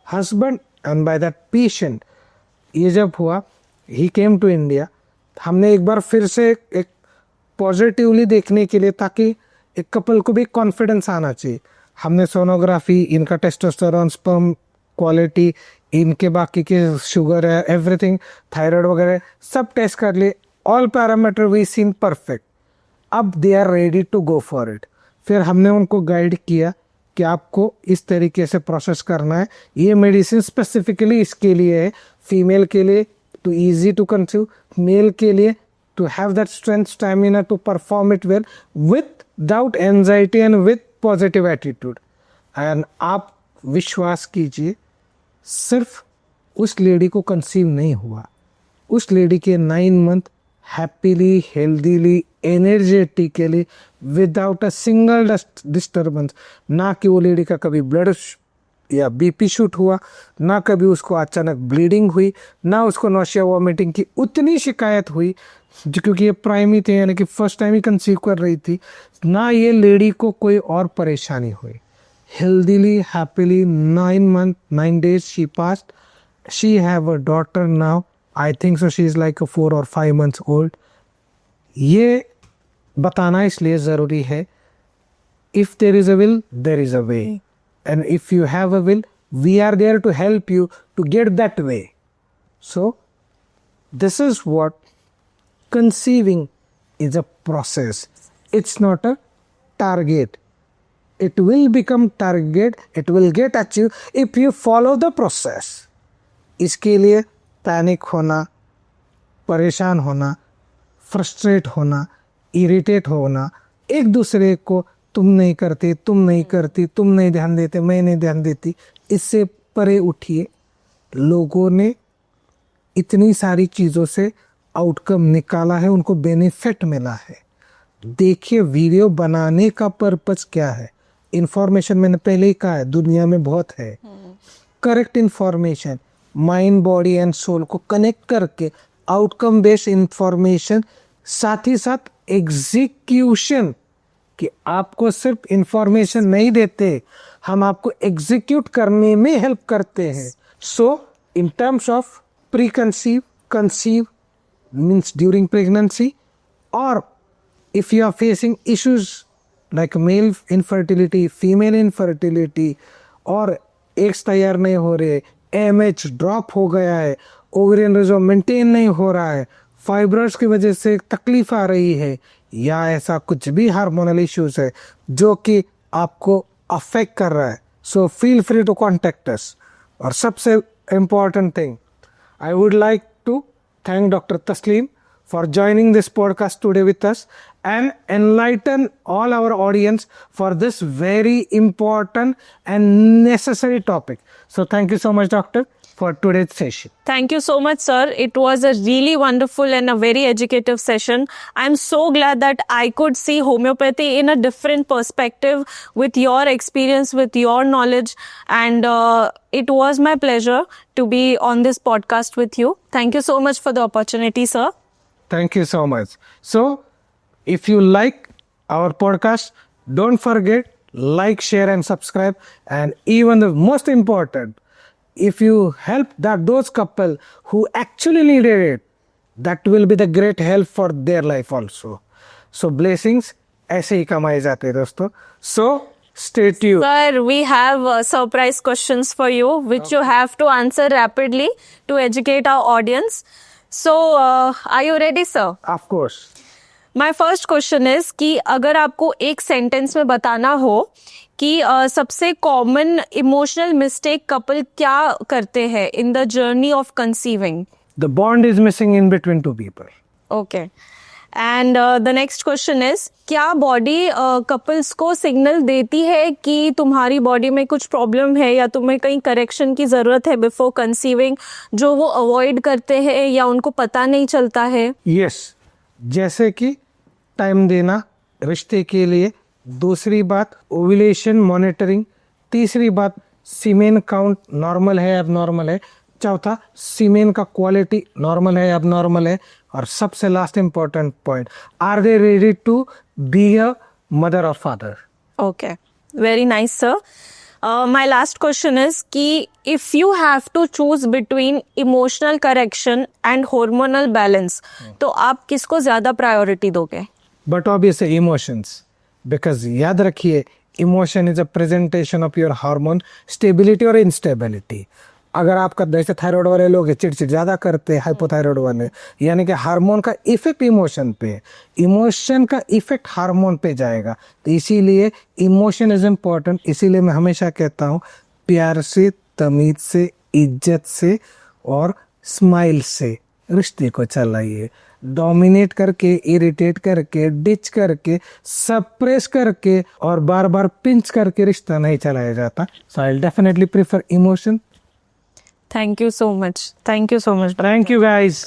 husband and by that patient, ये जब हुआ, ही केम टू इंडिया, हमने एक बार फिर से एक पॉजिटिवली देखने के लिए, ताकि एक कपल को भी कॉन्फिडेंस आना चाहिए, हमने सोनोग्राफी, इनका टेस्टोस्टेरोन, स्पर्म क्वालिटी, इनके बाकी के शुगर है, एवरीथिंग, थायराइड वगैरह सब टेस्ट कर लिए, all parameter we seen perfect. अब they are ready to go for it. फिर हमने उनको गाइड किया कि आपको इस तरीके से प्रोसेस करना है, ये मेडिसिन स्पेसिफिकली इसके लिए है, फीमेल के लिए too easy to conceive, male के लिए to have that strength, stamina to perform it well without anxiety and with positive attitude. And आप विश्वास कीजिए, सिर्फ उस लेडी को कंसीव नहीं हुआ, उस लेडी के 9 month happily, healthily, energetically, without a single disturbance. ना कि वो लेडी का कभी ब्लड या बीपी शूट हुआ, ना कभी उसको अचानक ब्लीडिंग हुई, ना उसको नौशिया वॉमिटिंग की उतनी शिकायत हुई, क्योंकि ये प्राइमी थे, यानी कि फर्स्ट टाइम ही कंसीव कर रही थी। ना ये लेडी को कोई और परेशानी हुई। Healthily, happily 9 months 9 days she passed. She have a daughter now. I think so she is like a 4 or 5 months old. ये बताना इसलिए ज़रूरी है, if there is a will, there is a way. And if you have a will, we are there to help you to get that way. So This is what conceiving is a process. It's not a target. It will become target. It will get achieved if you follow the process. इसके लिए panic होना, परेशान होना, frustrate होना, irritate होना, एक दूसरे को तुम नहीं करते, तुम नहीं करती, तुम नहीं ध्यान देते, मैं नहीं ध्यान देती, इससे परे उठिए. लोगों ने इतनी सारी चीज़ों से आउटकम निकाला है, उनको बेनिफिट मिला है. देखिए वीडियो बनाने का पर्पस क्या है. इंफॉर्मेशन मैंने पहले ही कहा है दुनिया में बहुत है. Correct information mind body and soul को कनेक्ट करके आउटकम बेस्ड इंफॉर्मेशन, साथ ही साथ एग्जीक्यूशन कि आपको सिर्फ इंफॉर्मेशन नहीं देते, हम आपको एग्जीक्यूट करने में हेल्प करते हैं. So in terms of pre conceive, conceive means during pregnancy, और if you are facing issues like male infertility, female infertility, और एग्स तैयार नहीं हो रहे, AMH ड्रॉप हो गया है, ओवरियन रिजर्व मेंटेन नहीं हो रहा है, फाइब्रोइड्स की वजह से तकलीफ आ रही है, या ऐसा कुछ भी हार्मोनल इश्यूज है जो कि आपको अफेक्ट कर रहा है, so feel free to contact us. और सबसे important thing, I would like to thank Dr. Tasleem for joining this podcast today with us and enlighten all our audience for this very important and necessary topic. So thank you so much, Doctor, for today's session.
Thank you so much, sir. It was a really wonderful and a very educative session. I'm so glad that I could see homeopathy in a different perspective with your experience, with your knowledge, and it was my pleasure to be on this podcast with you. Thank you so much for the opportunity, sir.
Thank you so much. So, if you like our podcast, don't forget like, share, and subscribe. And even the most important, if you help those couple who actually needed it, that will be the great help for their life also. So blessings ऐसे ही कमाए जाते हैं दोस्तों. So stay tuned.
Sir, we have surprise questions for you, which you have to answer rapidly to educate our audience. So, are you ready, sir?
Of course.
My first question is कि अगर आपको एक sentence में बताना हो कि सबसे common emotional mistake couple क्या करते हैं in the journey of conceiving.
The bond is missing in between two people.
Okay. And the next question is क्या बॉडी कपल्स को सिग्नल देती है कि तुम्हारी बॉडी में कुछ प्रॉब्लम है या तुम्हें कहीं करेक्शन की ज़रूरत है बिफोर कंसीविंग, जो वो अवॉइड करते हैं या उनको पता नहीं चलता है?
Yes. जैसे कि टाइम देना रिश्ते के लिए, दूसरी बात ओव्यूलेशन मॉनिटरिंग, तीसरी बात सीमेन काउंट नॉर्मल है अब नॉर्मल है, चौथा सीमेन का क्वालिटी नॉर्मल है अब नॉर्मल है, और सबसे last important point, are they ready to be a mother और father.
Okay, very nice sir. My last question is कि if you have to choose between emotional correction and hormonal balance, तो आप किसको ज्यादा priority दोगे?
But obviously emotions, because याद रखिए emotion is a presentation of your hormone stability और instability. अगर आपका जैसे थायराइड वाले लोग चिड़चिड़ ज़्यादा करते हैं, हाइपोथायराइड वाले, यानी कि हार्मोन का इफेक्ट इमोशन पे, इमोशन का इफेक्ट हार्मोन पे जाएगा. तो इसीलिए इमोशन इज इम्पोर्टेंट. इसीलिए मैं हमेशा कहता हूँ प्यार से, तमीज से, इज्जत से और स्माइल से रिश्ते को चलाइए. डोमिनेट करके, इरिटेट करके, डिच करके, सप्रेस करके और बार बार पिंच करके रिश्ता नहीं चलाया जाता. So I definitely prefer emotion.
Thank you so much. Thank you so much.
Thank you guys.